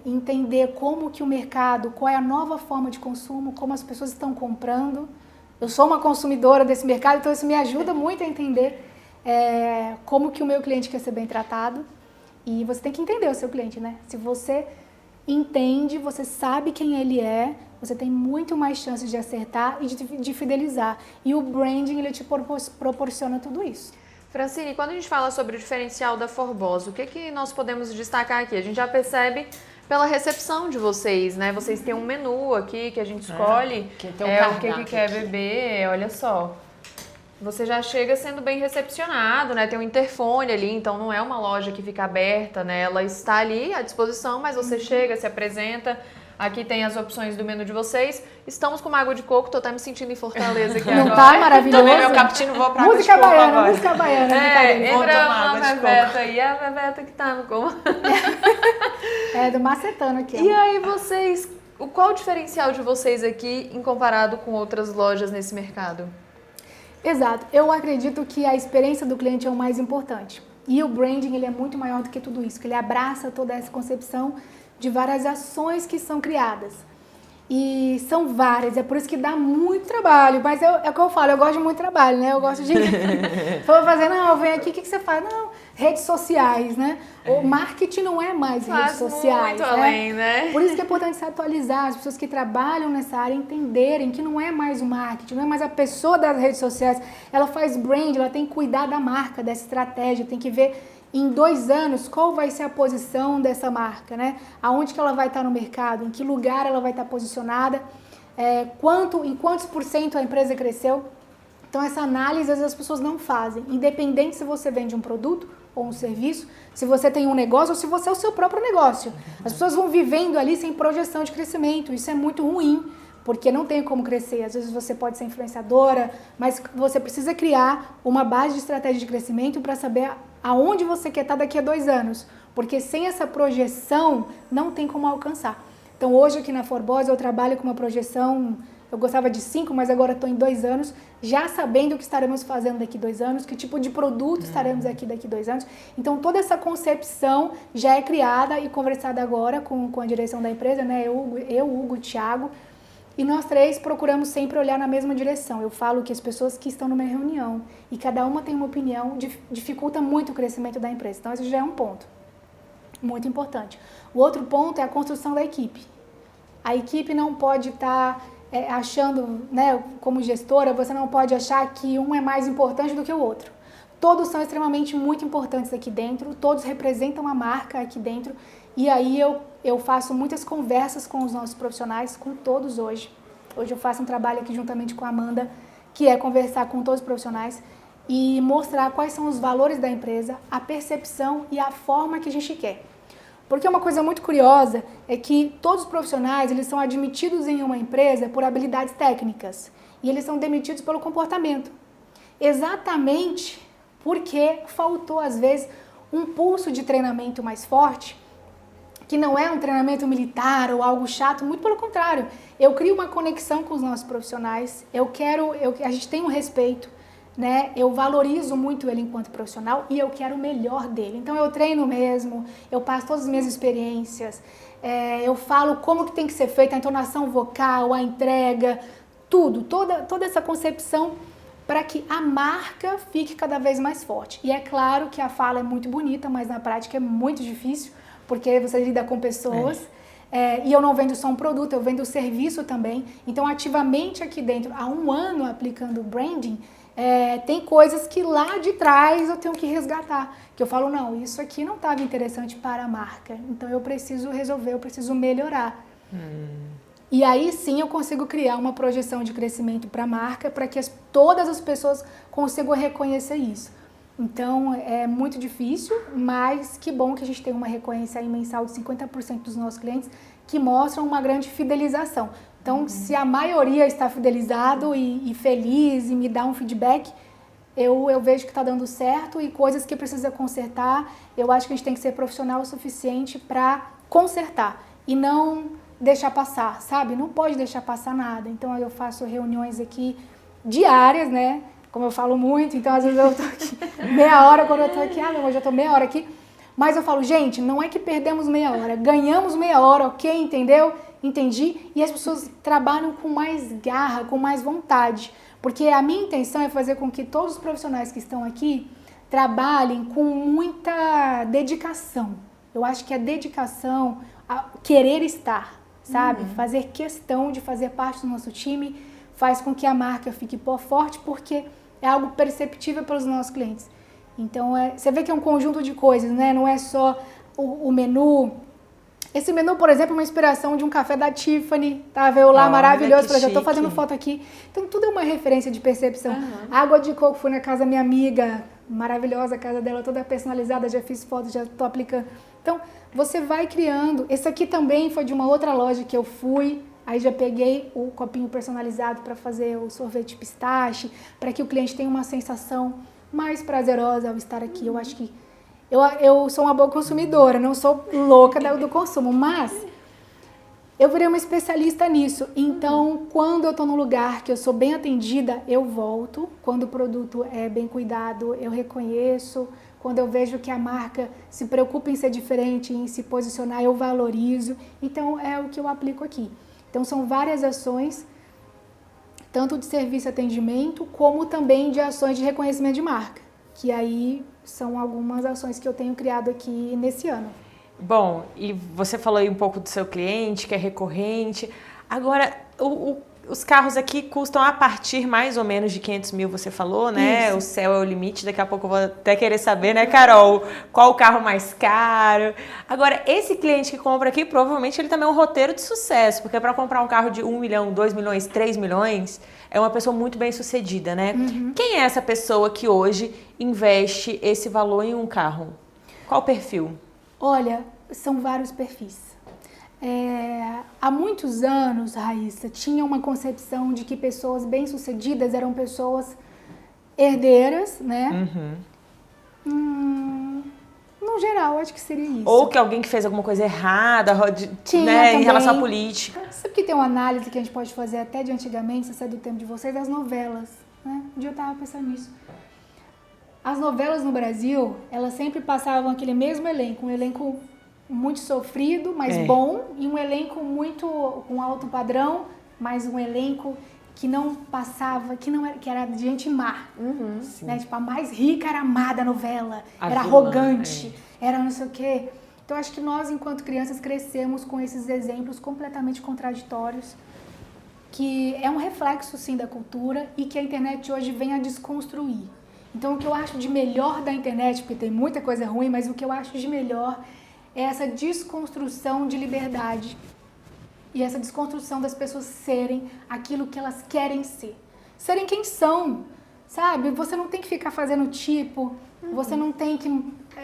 entender como que o mercado, qual é a nova forma de consumo, como as pessoas estão comprando. Eu sou uma consumidora desse mercado, então isso me ajuda muito a entender como que o meu cliente quer ser bem tratado. E você tem que entender o seu cliente, né? Se você entende, você sabe quem ele é, você tem muito mais chances de acertar e de fidelizar. E o branding, ele te proporciona tudo isso. Francine, quando a gente fala sobre o diferencial da Forbosa, o que nós podemos destacar aqui? A gente já percebe pela recepção de vocês, né? Vocês têm um menu aqui que a gente escolhe o que quer beber, olha só. Você já chega sendo bem recepcionado, né? Tem um interfone ali, então não é uma loja que fica aberta, né? Ela está ali à disposição, mas você chega, se apresenta. Aqui tem as opções do menu de vocês. Estamos com uma água de coco, tô até me sentindo em Fortaleza aqui agora. Não tá maravilhoso? Tomei meu cappuccino, vou pra água de coco agora. Música baiana. Entra uma Veveta aí, a Veveta que tá no comando. Do macetano aqui. E aí vocês, qual o diferencial de vocês aqui em comparado com outras lojas nesse mercado? Exato. Eu acredito que a experiência do cliente é o mais importante. E o branding, ele é muito maior do que tudo isso, que ele abraça toda essa concepção de várias ações que são criadas. E são várias, é por isso que dá muito trabalho. Mas é o que eu falo, eu gosto de muito trabalho, né? Eu gosto de... Vou fazer, vem aqui, o que você faz? Não, redes sociais, né? O marketing não é mais redes sociais. Muito além, né? Por isso que é importante se atualizar, as pessoas que trabalham nessa área entenderem que não é mais o marketing, não é mais a pessoa das redes sociais. Ela faz brand, ela tem que cuidar da marca, dessa estratégia, tem que ver em 2 anos qual vai ser a posição dessa marca, né? Aonde que ela vai estar no mercado, em que lugar ela vai estar posicionada, em quantos % a empresa cresceu. Então essa análise às vezes as pessoas não fazem, independente se você vende um produto ou um serviço, se você tem um negócio ou se você é o seu próprio negócio. As pessoas vão vivendo ali sem projeção de crescimento, isso é muito ruim porque não tem como crescer. Às vezes você pode ser influenciadora, mas você precisa criar uma base de estratégia de crescimento para saber aonde você quer estar daqui a 2 anos, porque sem essa projeção não tem como alcançar. Então hoje aqui na Forbosa eu trabalho com uma projeção, eu gostava de 5, mas agora estou em 2 anos, já sabendo o que estaremos fazendo daqui a 2 anos, que tipo de produto estaremos aqui daqui a 2 anos. Então toda essa concepção já é criada e conversada agora com a direção da empresa, né? Eu, Hugo, o Thiago, e nós 3 procuramos sempre olhar na mesma direção. Eu falo que as pessoas que estão numa reunião e cada uma tem uma opinião, dificulta muito o crescimento da empresa. Então esse já é um ponto muito importante. O outro ponto é a construção da equipe. A equipe não pode estar achando, né, como gestora, você não pode achar que um é mais importante do que o outro. Todos são extremamente muito importantes aqui dentro, todos representam a marca aqui dentro, e aí eu faço muitas conversas com os nossos profissionais, com todos hoje. Hoje eu faço um trabalho aqui juntamente com a Amanda, que é conversar com todos os profissionais e mostrar quais são os valores da empresa, a percepção e a forma que a gente quer. Porque uma coisa muito curiosa é que todos os profissionais, eles são admitidos em uma empresa por habilidades técnicas e eles são demitidos pelo comportamento. Exatamente porque faltou, às vezes, um pulso de treinamento mais forte, que não é um treinamento militar ou algo chato, muito pelo contrário. Eu crio uma conexão com os nossos profissionais, a gente tem um respeito, né? Eu valorizo muito ele enquanto profissional e eu quero o melhor dele. Então eu treino mesmo, eu passo todas as minhas experiências, eu falo como que tem que ser feita a entonação vocal, a entrega, tudo, toda essa concepção para que a marca fique cada vez mais forte. E é claro que a fala é muito bonita, mas na prática é muito difícil, porque você lida com pessoas. E eu não vendo só um produto, eu vendo serviço também. Então ativamente aqui dentro, há 1 ano aplicando branding, tem coisas que lá de trás eu tenho que resgatar, que eu falo, não, isso aqui não estava interessante para a marca, então eu preciso resolver, eu preciso melhorar. E aí sim eu consigo criar uma projeção de crescimento para a marca, para que todas as pessoas consigam reconhecer isso. Então é muito difícil, mas que bom que a gente tem uma recorrência aí mensal de 50% dos nossos clientes que mostram uma grande fidelização. Então, se a maioria está fidelizado e feliz e me dá um feedback, eu vejo que está dando certo e coisas que precisa consertar, eu acho que a gente tem que ser profissional o suficiente para consertar e não deixar passar, sabe? Não pode deixar passar nada. Então, eu faço reuniões aqui diárias, né? Como eu falo muito, então às vezes eu estou aqui meia hora, quando eu estou aqui, hoje eu estou meia hora aqui, mas eu falo, gente, não é que perdemos meia hora, ganhamos meia hora, ok? Entendeu? Entendi, e as pessoas trabalham com mais garra, com mais vontade, porque a minha intenção é fazer com que todos os profissionais que estão aqui trabalhem com muita dedicação. Eu acho que a dedicação, a querer estar, sabe? Fazer questão de fazer parte do nosso time faz com que a marca fique forte, porque é algo perceptível pelos nossos clientes. Então, você vê que é um conjunto de coisas, né? Não é só o menu. Esse menu, por exemplo, é uma inspiração de um café da Tiffany, tá? Veio lá maravilhoso, já estou fazendo foto aqui. Então, tudo é uma referência de percepção. Água de coco, fui na casa da minha amiga, maravilhosa a casa dela, toda personalizada, já fiz foto, já estou aplicando. Então, você vai criando. Esse aqui também foi de uma outra loja que eu fui, aí já peguei o copinho personalizado para fazer o sorvete pistache, para que o cliente tenha uma sensação mais prazerosa ao estar aqui. Eu acho que eu sou uma boa consumidora, não sou louca do consumo, mas eu virei uma especialista nisso. Então, quando eu estou num lugar que eu sou bem atendida, eu volto. Quando o produto é bem cuidado, eu reconheço. Quando eu vejo que a marca se preocupa em ser diferente, em se posicionar, eu valorizo. Então, é o que eu aplico aqui. Então, são várias ações, tanto de serviço e atendimento, como também de ações de reconhecimento de marca, que aí são algumas ações que eu tenho criado aqui nesse ano. Bom, e você falou aí um pouco do seu cliente, que é recorrente. Agora, os carros aqui custam a partir mais ou menos de 500 mil, você falou, né? Isso. O céu é o limite, daqui a pouco eu vou até querer saber, né, Carol? Qual o carro mais caro? Agora, esse cliente que compra aqui, provavelmente ele também é um roteiro de sucesso, porque para comprar um carro de 1 milhão, 2 milhões, 3 milhões, é uma pessoa muito bem sucedida, né? Quem é essa pessoa que hoje investe esse valor em um carro? Qual o perfil? Olha, são vários perfis. há muitos anos, Raíssa, tinha uma concepção de que pessoas bem-sucedidas eram pessoas herdeiras, né? No geral, acho que seria isso. Ou que alguém que fez alguma coisa errada, né, em relação à política. Sabe que tem uma análise que a gente pode fazer até de antigamente, se é do tempo de vocês, das novelas, né? Um dia eu estava pensando nisso. As novelas no Brasil, elas sempre passavam aquele mesmo elenco, um elenco muito sofrido, mas bom, e um elenco muito com alto padrão, mas um elenco que não passava, que era de gente má. Né? Tipo, a mais rica era a má da novela, era arrogante, era não sei o quê. Então, acho que nós, enquanto crianças, crescemos com esses exemplos completamente contraditórios, que é um reflexo, sim, da cultura e que a internet hoje vem a desconstruir. Então, o que eu acho de melhor da internet, porque tem muita coisa ruim, mas o que eu acho de melhor é essa desconstrução de liberdade e essa desconstrução das pessoas serem aquilo que elas querem ser. Serem quem são, sabe? Você não tem que ficar fazendo tipo, você não tem que...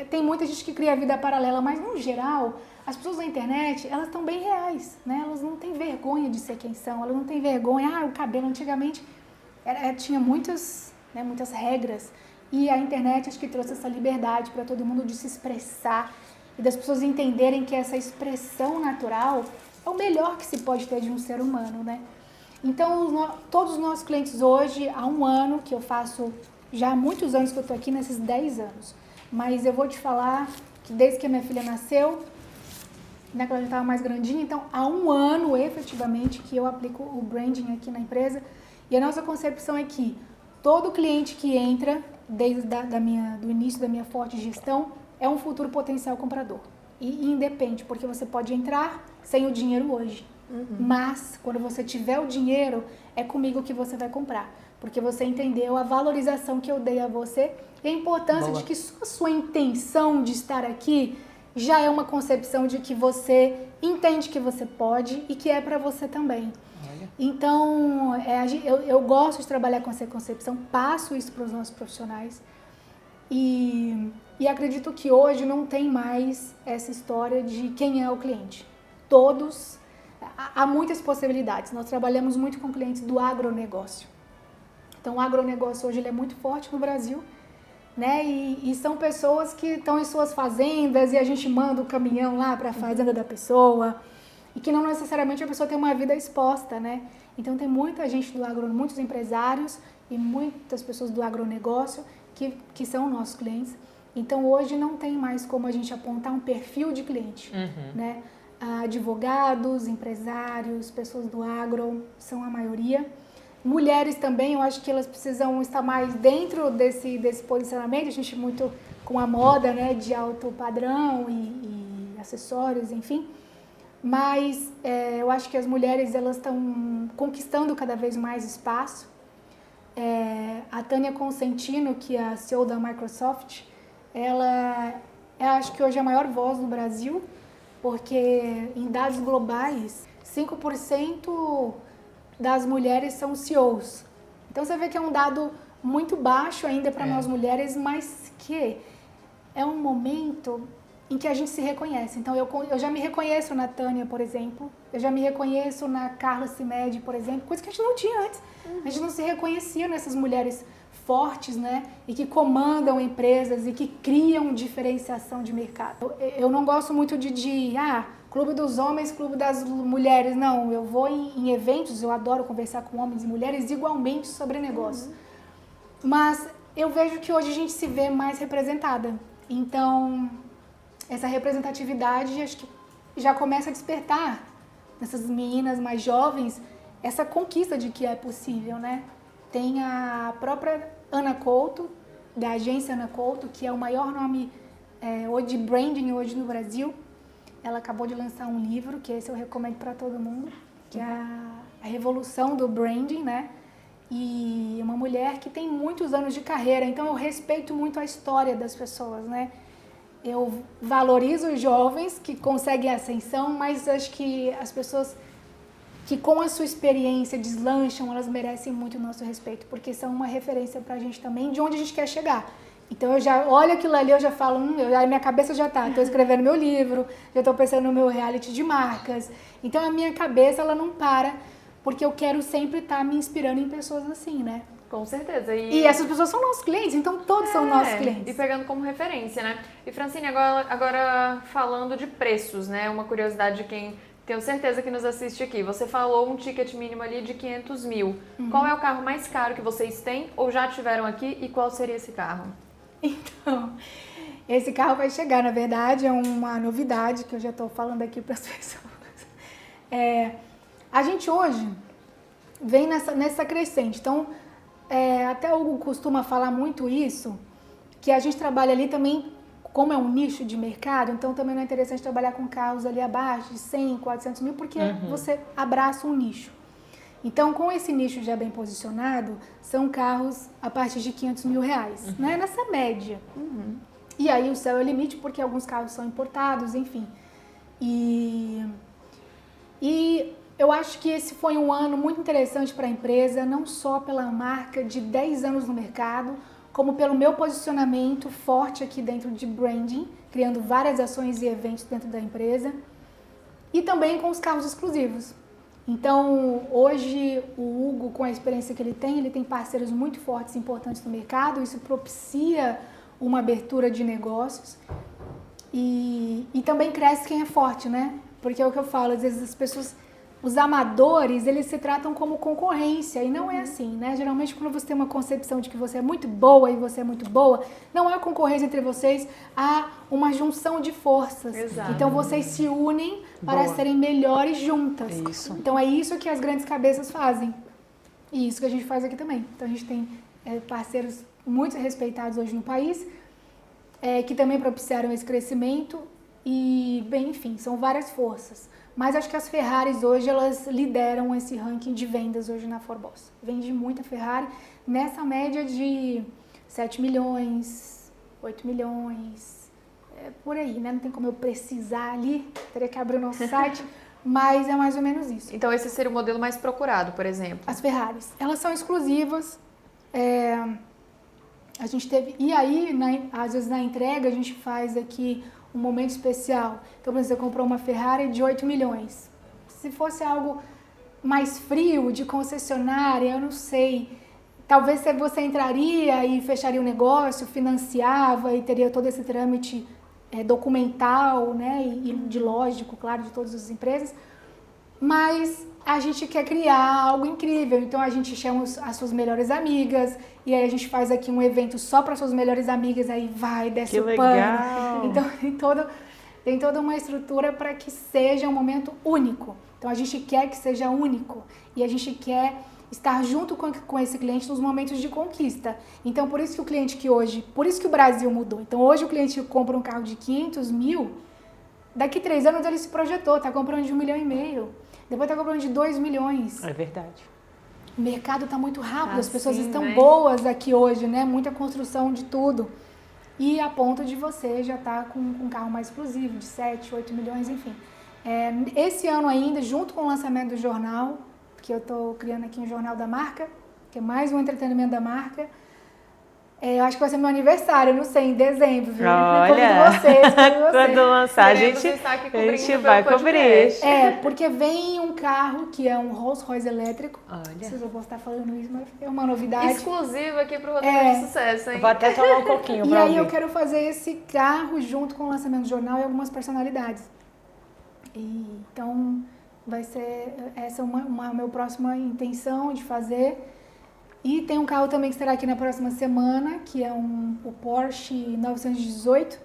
Tem muita gente que cria vida paralela, mas, no geral, as pessoas da internet, elas estão bem reais, né? Elas não têm vergonha de ser quem são, elas não têm vergonha... o cabelo antigamente tinha muitas regras, e a internet acho que trouxe essa liberdade para todo mundo de se expressar e das pessoas entenderem que essa expressão natural é o melhor que se pode ter de um ser humano, né? Então, todos os nossos clientes hoje, há um ano, que eu faço, já há muitos anos que eu estou aqui, nesses 10 anos, mas eu vou te falar que desde que a minha filha nasceu, né, que ela já estava mais grandinha, então há um ano, efetivamente, que eu aplico o branding aqui na empresa, e a nossa concepção é que todo cliente que entra, desde do início da minha forte gestão, é um futuro potencial comprador. E independe, porque você pode entrar sem o dinheiro hoje. Mas, quando você tiver o dinheiro, é comigo que você vai comprar. Porque você entendeu a valorização que eu dei a você e a importância de que a sua intenção de estar aqui já é uma concepção de que você entende que você pode e que é para você também. Então, eu gosto de trabalhar com essa concepção, passo isso para os nossos profissionais e acredito que hoje não tem mais essa história de quem é o cliente. Há muitas possibilidades. Nós trabalhamos muito com clientes do agronegócio. Então, o agronegócio hoje ele é muito forte no Brasil, né? E são pessoas que estão em suas fazendas e a gente manda o caminhão lá para a fazenda da pessoa. E que não necessariamente a pessoa tem uma vida exposta, né? Então tem muita gente do muitos empresários e muitas pessoas do agronegócio que são nossos clientes. Então hoje não tem mais como a gente apontar um perfil de cliente, né? Advogados, empresários, pessoas do agro são a maioria. Mulheres também, eu acho que elas precisam estar mais dentro desse posicionamento. A gente muito com a moda, né, de alto padrão e acessórios, enfim. Mas eu acho que as mulheres elas estão conquistando cada vez mais espaço. A Tânia Consentino, que é a CEO da Microsoft, ela acho que hoje é a maior voz no Brasil, porque em dados globais, 5% das mulheres são CEOs. Então você vê que é um dado muito baixo ainda para nós mulheres, mas que é um momento em que a gente se reconhece. Então, eu já me reconheço na Tânia, por exemplo. Eu já me reconheço na Carla Cimede, por exemplo. Coisa que a gente não tinha antes. A gente não se reconhecia nessas mulheres fortes, né? E que comandam empresas e que criam diferenciação de mercado. Eu não gosto muito de clube dos homens, clube das mulheres. Não, eu vou em eventos, eu adoro conversar com homens e mulheres igualmente sobre negócio. Mas eu vejo que hoje a gente se vê mais representada. Então, essa representatividade acho que já começa a despertar nessas meninas mais jovens essa conquista de que é possível, né? Tem a própria Ana Couto, da agência Ana Couto, que é o maior nome de branding hoje no Brasil. Ela acabou de lançar um livro, que esse eu recomendo para todo mundo, que é a Revolução do Branding, né? E uma mulher que tem muitos anos de carreira, então eu respeito muito a história das pessoas, né? Eu valorizo os jovens que conseguem ascensão, mas acho que as pessoas que com a sua experiência deslancham, elas merecem muito o nosso respeito, porque são uma referência pra gente também de onde a gente quer chegar. Então eu já olho aquilo ali, eu já falo, aí minha cabeça já tá, estou escrevendo meu livro, já estou pensando no meu reality de marcas. Então a minha cabeça, ela não para, porque eu quero sempre estar me inspirando em pessoas assim, né? Com certeza. E essas pessoas são nossos clientes, então todos são nossos clientes. E pegando como referência, né? E Francine, agora falando de preços, né? Uma curiosidade de quem tenho certeza que nos assiste aqui. Você falou um ticket mínimo ali de 500 mil. Qual é o carro mais caro que vocês têm ou já tiveram aqui e qual seria esse carro? Então, esse carro vai chegar, na verdade, é uma novidade que eu já estou falando aqui para as pessoas. A gente hoje vem nessa crescente. Então, até o Hugo costuma falar muito isso, que a gente trabalha ali também, como é um nicho de mercado, então também não é interessante trabalhar com carros ali abaixo de 100, 400 mil, porque você abraça um nicho. Então, com esse nicho já bem posicionado, são carros a partir de 500 mil reais, né? Nessa média. E aí o céu é o limite, porque alguns carros são importados, enfim. E eu acho que esse foi um ano muito interessante para a empresa, não só pela marca de 10 anos no mercado, como pelo meu posicionamento forte aqui dentro de branding, criando várias ações e eventos dentro da empresa, e também com os carros exclusivos. Então, hoje, o Hugo, com a experiência que ele tem parceiros muito fortes e importantes no mercado, isso propicia uma abertura de negócios e também cresce quem é forte, né? Porque é o que eu falo, às vezes as pessoas, os amadores, eles se tratam como concorrência e não é assim, né? Geralmente, quando você tem uma concepção de que você é muito boa e você é muito boa, não há concorrência entre vocês, há uma junção de forças. Exato. Então, vocês se unem para serem melhores juntas. Isso. Então, é isso que as grandes cabeças fazem. E isso que a gente faz aqui também. Então, a gente tem parceiros muito respeitados hoje no país, que também propiciaram esse crescimento e, bem, enfim, são várias forças. Mas acho que as Ferraris hoje, elas lideram esse ranking de vendas hoje na Forbos. Vende muita Ferrari nessa média de 7 milhões, 8 milhões, por aí, né? Não tem como eu precisar ali, teria que abrir o nosso site, mas é mais ou menos isso. Então esse seria o modelo mais procurado, por exemplo? As Ferraris, elas são exclusivas, a gente teve, e aí, às vezes na entrega, a gente faz aqui um momento especial. Então, por exemplo, você comprou uma Ferrari de 8 milhões. Se fosse algo mais frio, de concessionária, eu não sei. Talvez você entraria e fecharia o negócio, financiava e teria todo esse trâmite documental, né? E de lógico, claro, de todas as empresas. Mas a gente quer criar algo incrível. Então, a gente chama as suas melhores amigas. E aí, a gente faz aqui um evento só para suas melhores amigas. Aí desce o pano. Então, tem toda uma estrutura para que seja um momento único. Então, a gente quer que seja único. E a gente quer estar junto com esse cliente nos momentos de conquista. Então, por isso que o cliente por isso que o Brasil mudou. Então, hoje o cliente que compra um carro de 500 mil, daqui 3 anos ele se projetou, está comprando de 1,5 milhão. Depois está comprando de 2 milhões. É verdade. O mercado está muito rápido, as pessoas sim, estão né? boas aqui hoje, né? Muita construção de tudo. E a ponto de você já estar com um carro mais exclusivo, de 7, 8 milhões, enfim. Esse ano ainda, junto com o lançamento do jornal, que eu estou criando aqui um jornal da marca, que é mais um entretenimento da marca, eu acho que vai ser meu aniversário, não sei, em dezembro, viu? Olha, convido vocês. quando lançar, a gente vai cobrir. Porque vem um carro que é um Rolls Royce elétrico. Olha. Não sei se eu vou estar falando isso, mas é uma novidade. Exclusivo aqui pro Roteiro de Sucesso, hein? Vou até tomar um pouquinho E pra aí ouvir. eu quero fazer esse carro junto com o lançamento do jornal e algumas personalidades. Então, vai ser essa é uma minha próxima intenção de fazer. E tem um carro também que estará aqui na próxima semana, que é o Porsche 918,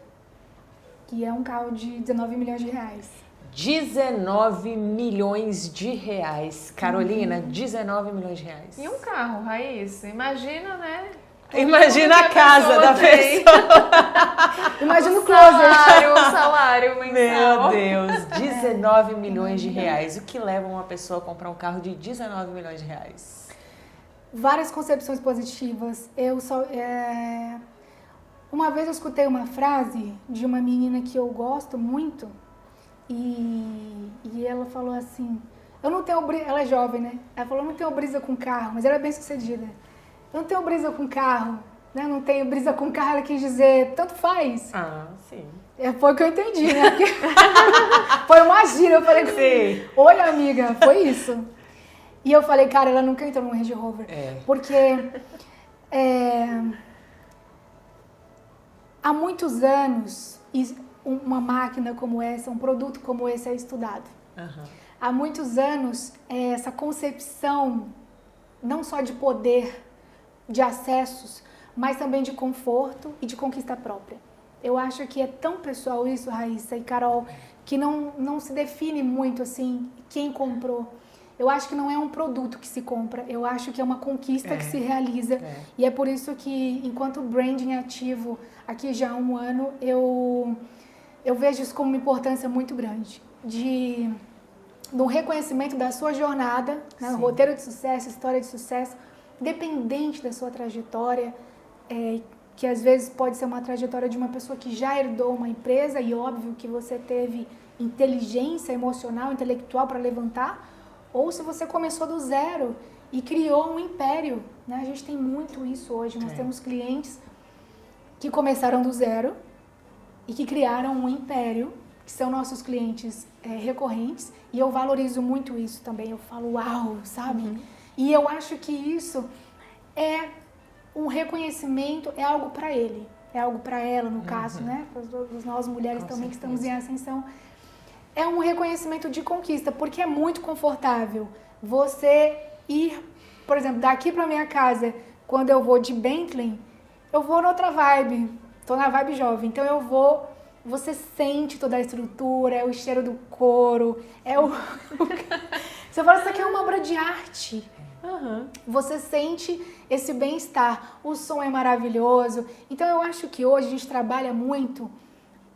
que é um carro de 19 milhões de reais. 19 milhões de reais. Carolina, 19 milhões de reais. E um carro, Raiz? Imagina, né? Imagina a casa da pessoa. Imagina o closet. O salário mensal. Meu Deus, 19 milhões de reais. O que leva uma pessoa a comprar um carro de 19 milhões de reais? Várias concepções positivas. Uma vez eu escutei uma frase de uma menina que eu gosto muito e ela falou assim, ela é jovem, né? Ela falou, eu não tenho brisa com carro, mas ela é bem sucedida. Eu não tenho brisa com carro, né? Não tenho brisa com carro, ela quis dizer, tanto faz. Ah, sim. Foi o que eu entendi, né? Foi uma gíria, eu falei, Sim. Oi, amiga, foi isso. E eu falei, cara, ela nunca entrou num Range Rover. Porque há muitos anos, uma máquina como essa, um produto como esse é estudado. Uhum. Há muitos anos, essa concepção, não só de poder, de acessos, mas também de conforto e de conquista própria. Eu acho que é tão pessoal isso, Raíssa e Carol, que não se define muito assim quem comprou. Eu acho que não é um produto que se compra, eu acho que é uma conquista que se realiza. E é por isso que, enquanto branding ativo, aqui já há um ano, eu vejo isso como uma importância muito grande. Do reconhecimento da sua jornada, né, roteiro de sucesso, história de sucesso, dependente da sua trajetória, que às vezes pode ser uma trajetória de uma pessoa que já herdou uma empresa e óbvio que você teve inteligência emocional, intelectual para levantar, ou se você começou do zero e criou um império, né? A gente tem muito isso hoje, nós temos clientes que começaram do zero e que criaram um império, que são nossos clientes recorrentes, e eu valorizo muito isso também, eu falo uau, sabe? Uhum. E eu acho que isso é um reconhecimento, é algo para ele, é algo para ela, no caso, né? Para nós mulheres com também certeza. Que estamos em ascensão. É um reconhecimento de conquista, porque é muito confortável você ir, por exemplo, daqui para minha casa, quando eu vou de Bentley, eu vou noutra vibe, tô na vibe jovem, então eu vou, você sente toda a estrutura, é o cheiro do couro, você fala, isso aqui é uma obra de arte. Uhum. Você sente esse bem-estar, o som é maravilhoso. Então eu acho que hoje a gente trabalha muito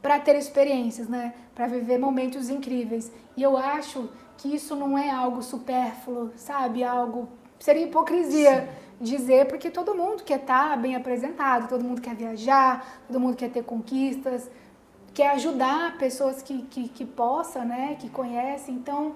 para ter experiências, né? Para viver momentos incríveis. E eu acho que isso não é algo supérfluo, sabe? Algo seria hipocrisia dizer, porque todo mundo quer estar bem apresentado, todo mundo quer viajar, todo mundo quer ter conquistas, quer ajudar pessoas que possam, né? Que conhecem. Então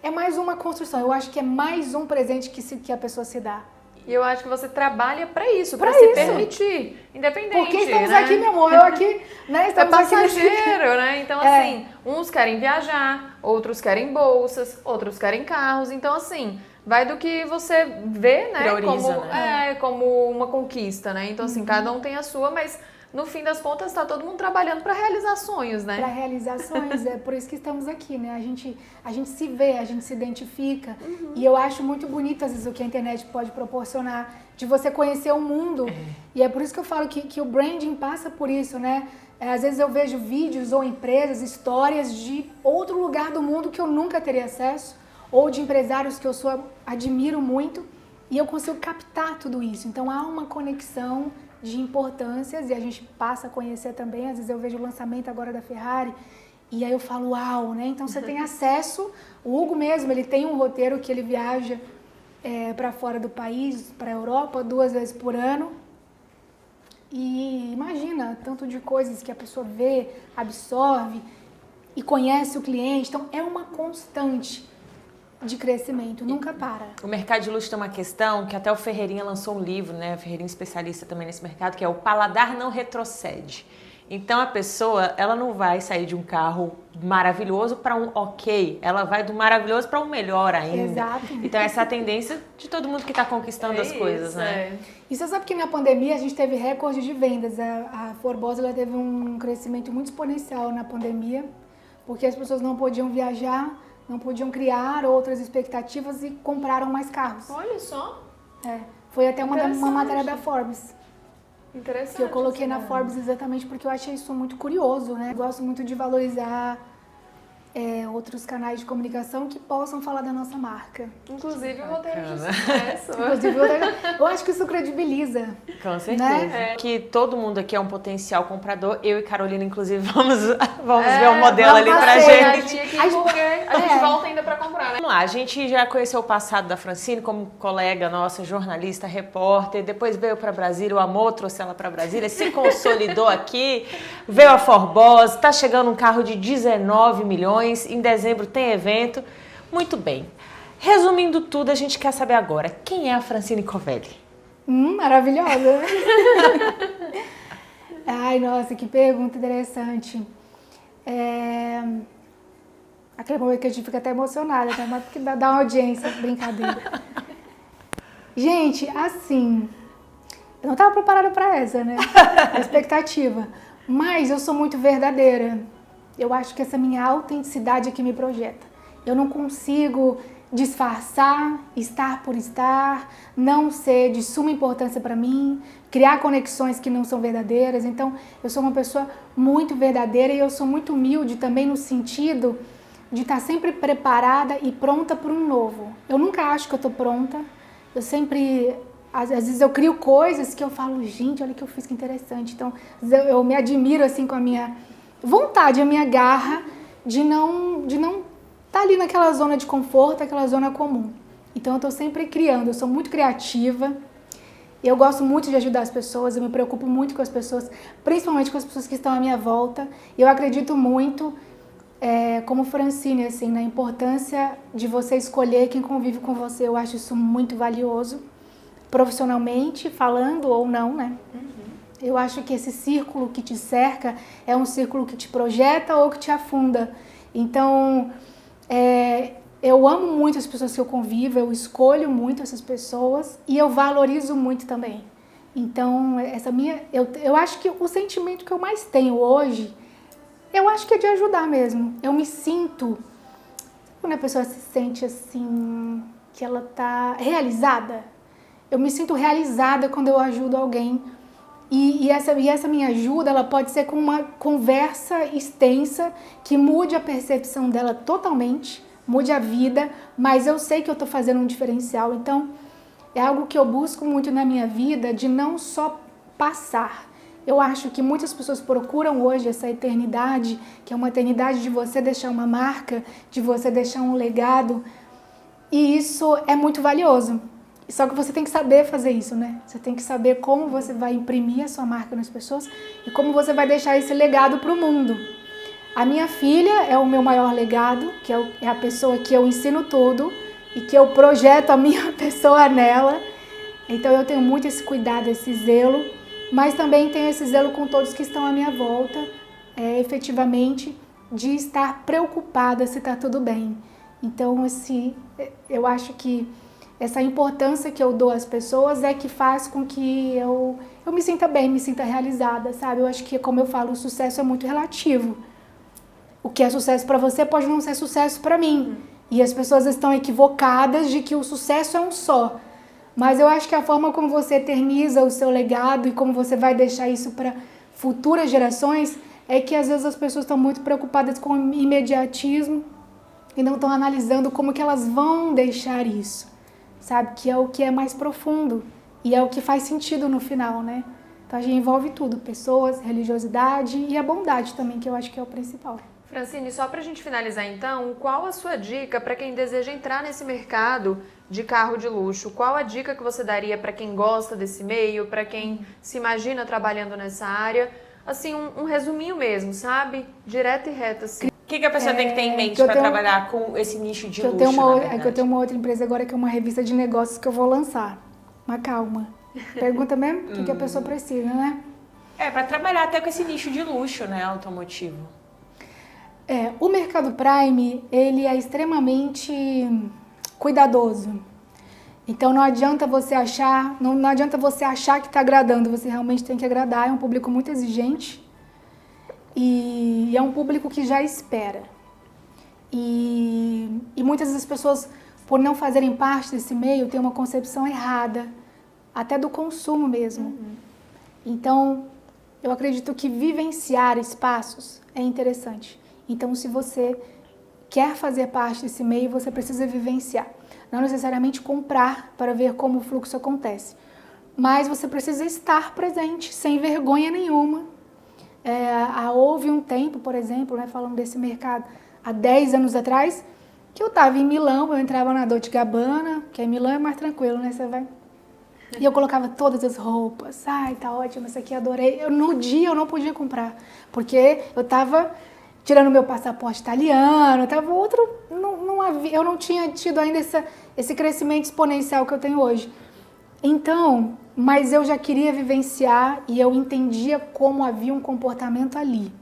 é mais uma construção, eu acho que é mais um presente que a pessoa se dá. E eu acho que você trabalha para isso, para se permitir, independente. Porque estamos aqui, meu amor, eu aqui, né? Estamos passageiro, aqui né? Então, assim, uns querem viajar, outros querem bolsas, outros querem carros. Então, assim, vai do que você vê, né? Prioriza, como uma conquista, né? Então, assim, cada um tem a sua, mas no fim das contas, está todo mundo trabalhando para realizar sonhos, né? Para realizar sonhos, é por isso que estamos aqui, né? A gente se vê, a gente se identifica. Uhum. E eu acho muito bonito, às vezes, o que a internet pode proporcionar, de você conhecer o mundo. E é por isso que eu falo que o branding passa por isso, né? Às vezes eu vejo vídeos ou empresas, histórias de outro lugar do mundo que eu nunca teria acesso, ou de empresários que eu admiro muito, e eu consigo captar tudo isso. Então há uma conexão de importâncias e a gente passa a conhecer também. Às vezes eu vejo o lançamento agora da Ferrari e aí eu falo, uau, né? Então você tem acesso. O Hugo mesmo, ele tem um roteiro que ele viaja para fora do país, para a Europa, 2 vezes por ano. E imagina, tanto de coisas que a pessoa vê, absorve e conhece o cliente. Então é uma constante de crescimento, nunca para. O mercado de luxo tem uma questão que até o Ferreirinha lançou um livro, né? O Ferreirinha especialista também nesse mercado, que é o paladar não retrocede. Então a pessoa, ela não vai sair de um carro maravilhoso para um ok, ela vai do maravilhoso para um melhor ainda. Exato. Então essa é a tendência de todo mundo que está conquistando as coisas, né? E você sabe que na pandemia a gente teve recorde de vendas. A Forbosa, ela teve um crescimento muito exponencial na pandemia, porque as pessoas não podiam viajar, não podiam criar outras expectativas e compraram mais carros. Olha só. Foi até uma matéria da Forbes. Interessante. Que eu coloquei na Forbes exatamente porque eu achei isso muito curioso, né? Eu gosto muito de valorizar outros canais de comunicação que possam falar da nossa marca. Inclusive o roteiro de sucesso. Eu acho que isso credibiliza. Com certeza. Né? Que todo mundo aqui é um potencial comprador. Eu e Carolina, inclusive, vamos ver o modelo ali pra gente. A gente volta ainda pra comprar, né? Vamos lá, a gente já conheceu o passado da Francine como colega nossa, jornalista, repórter. Depois veio pra Brasília, o amor trouxe ela pra Brasília, se consolidou aqui, veio a Forbosa, tá chegando um carro de 19 milhões. Em dezembro tem evento. Muito bem. Resumindo tudo, a gente quer saber agora, quem é a Francine Covelli? Maravilhosa. Ai, nossa, que pergunta interessante. Aquele momento que a gente fica até emocionada, né? Mas porque dá uma audiência, brincadeira. Gente, assim, eu não estava preparada para essa, né? A expectativa. Mas eu sou muito verdadeira. Eu acho que essa minha autenticidade é que me projeta. Eu não consigo disfarçar, estar por estar, não ser de suma importância para mim, criar conexões que não são verdadeiras. Então, eu sou uma pessoa muito verdadeira e eu sou muito humilde também no sentido de estar sempre preparada e pronta para um novo. Eu nunca acho que eu estou pronta. Eu sempre, às vezes eu crio coisas que eu falo, gente, olha o que eu fiz, que interessante. Então, eu me admiro assim com a minha vontade, a minha garra de não estar ali naquela zona de conforto, aquela zona comum. Então, eu estou sempre criando, eu sou muito criativa. Eu gosto muito de ajudar as pessoas, eu me preocupo muito com as pessoas, principalmente com as pessoas que estão à minha volta. Eu acredito muito, como Francine, assim, na importância de você escolher quem convive com você. Eu acho isso muito valioso, profissionalmente, falando ou não, né? Eu acho que esse círculo que te cerca é um círculo que te projeta ou que te afunda. Então, eu amo muito as pessoas que eu convivo, eu escolho muito essas pessoas e eu valorizo muito também. Então, eu acho que o sentimento que eu mais tenho hoje, eu acho que é de ajudar mesmo. Eu me sinto, quando a pessoa se sente assim, que ela tá realizada, eu me sinto realizada quando eu ajudo alguém. E essa minha ajuda, ela pode ser com uma conversa extensa que mude a percepção dela totalmente, mude a vida, mas eu sei que eu estou fazendo um diferencial. Então, é algo que eu busco muito na minha vida, de não só passar. Eu acho que muitas pessoas procuram hoje essa eternidade, que é uma eternidade de você deixar uma marca, de você deixar um legado, e isso é muito valioso. Só que você tem que saber fazer isso, né? Você tem que saber como você vai imprimir a sua marca nas pessoas e como você vai deixar esse legado para o mundo. A minha filha é o meu maior legado, que é a pessoa que eu ensino tudo e que eu projeto a minha pessoa nela. Então eu tenho muito esse cuidado, esse zelo, mas também tenho esse zelo com todos que estão à minha volta, efetivamente, de estar preocupada se está tudo bem. Então, eu acho que essa importância que eu dou às pessoas é que faz com que eu me sinta bem, me sinta realizada, sabe? Eu acho que, como eu falo, o sucesso é muito relativo. O que é sucesso para você pode não ser sucesso para mim. E as pessoas estão equivocadas de que o sucesso é um só. Mas eu acho que a forma como você eterniza o seu legado e como você vai deixar isso para futuras gerações é que às vezes as pessoas estão muito preocupadas com o imediatismo e não estão analisando como que elas vão deixar isso, sabe? Que é o que é mais profundo e é o que faz sentido no final, né? Então a gente envolve tudo, pessoas, religiosidade e a bondade também, que eu acho que é o principal. Francine, só para a gente finalizar então, qual a sua dica para quem deseja entrar nesse mercado de carro de luxo? Qual a dica que você daria para quem gosta desse meio, para quem se imagina trabalhando nessa área? Assim, um resuminho mesmo, sabe? Direto e reto, assim. O que a pessoa tem que ter em mente para trabalhar com esse nicho de luxo, eu tenho uma outra empresa agora que é uma revista de negócios que eu vou lançar. Mas calma. Pergunta mesmo o que a pessoa precisa, né? Para trabalhar até com esse nicho de luxo, né, automotivo. O mercado Prime, ele é extremamente cuidadoso. Então não adianta você achar que está agradando, você realmente tem que agradar, é um público muito exigente e é um público que já espera. E muitas das pessoas, por não fazerem parte desse meio, têm uma concepção errada, até do consumo mesmo. Então, eu acredito que vivenciar espaços é interessante. Então, se você quer fazer parte desse meio, você precisa vivenciar. Não necessariamente comprar para ver como o fluxo acontece, mas você precisa estar presente, sem vergonha nenhuma. Houve um tempo, por exemplo, né, falando desse mercado, há 10 anos atrás, que eu estava em Milão, eu entrava na Dolce & Gabbana, que em Milão é mais tranquilo, né? Você vai... E eu colocava todas as roupas. Ai, tá ótimo, isso aqui adorei. No dia eu não podia comprar, porque eu estava tirando meu passaporte italiano, tava outro, eu não tinha tido ainda esse crescimento exponencial que eu tenho hoje. Então, mas eu já queria vivenciar e eu entendia como havia um comportamento ali.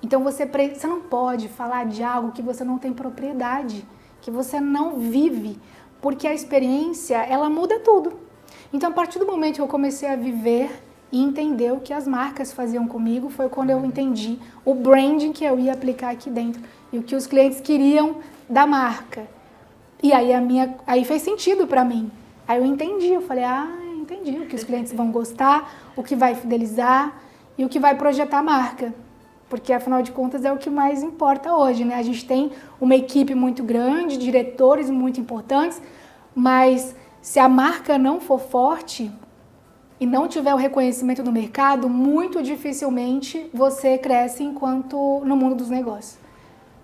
Então você não pode falar de algo que você não tem propriedade, que você não vive, porque a experiência, ela muda tudo. Então, a partir do momento que eu comecei a viver e entender o que as marcas faziam comigo, foi quando eu entendi o branding que eu ia aplicar aqui dentro e o que os clientes queriam da marca. E aí fez sentido para mim. Aí eu entendi, eu falei, entendi o que os clientes vão gostar, o que vai fidelizar e o que vai projetar a marca. Porque, afinal de contas, é o que mais importa hoje, né? A gente tem uma equipe muito grande, diretores muito importantes, mas se a marca não for forte e não tiver o reconhecimento do mercado, muito dificilmente você cresce enquanto no mundo dos negócios.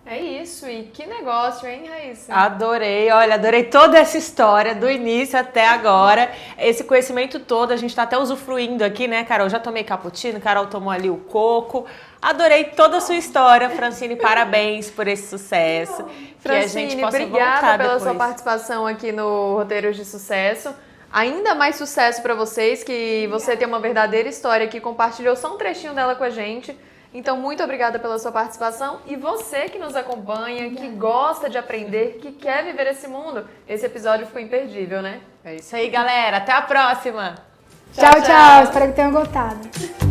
É isso, e que negócio, hein, Raíssa? Adorei, olha, adorei toda essa história, do início até agora, esse conhecimento todo, a gente tá até usufruindo aqui, né, Carol? Já tomei cappuccino, Carol tomou ali o coco, adorei toda a sua história, Francine, parabéns por esse sucesso. Francine, que a gente possa obrigada pela depois. sua participação aqui no Roteiros de Sucesso. Ainda mais sucesso para vocês, que você tem uma verdadeira história que compartilhou só um trechinho dela com a gente. Então, muito obrigada pela sua participação. E você que nos acompanha, que gosta de aprender, que quer viver esse mundo, esse episódio ficou imperdível, né? É isso aí, galera. Até a próxima. Tchau, tchau. Espero que tenham gostado.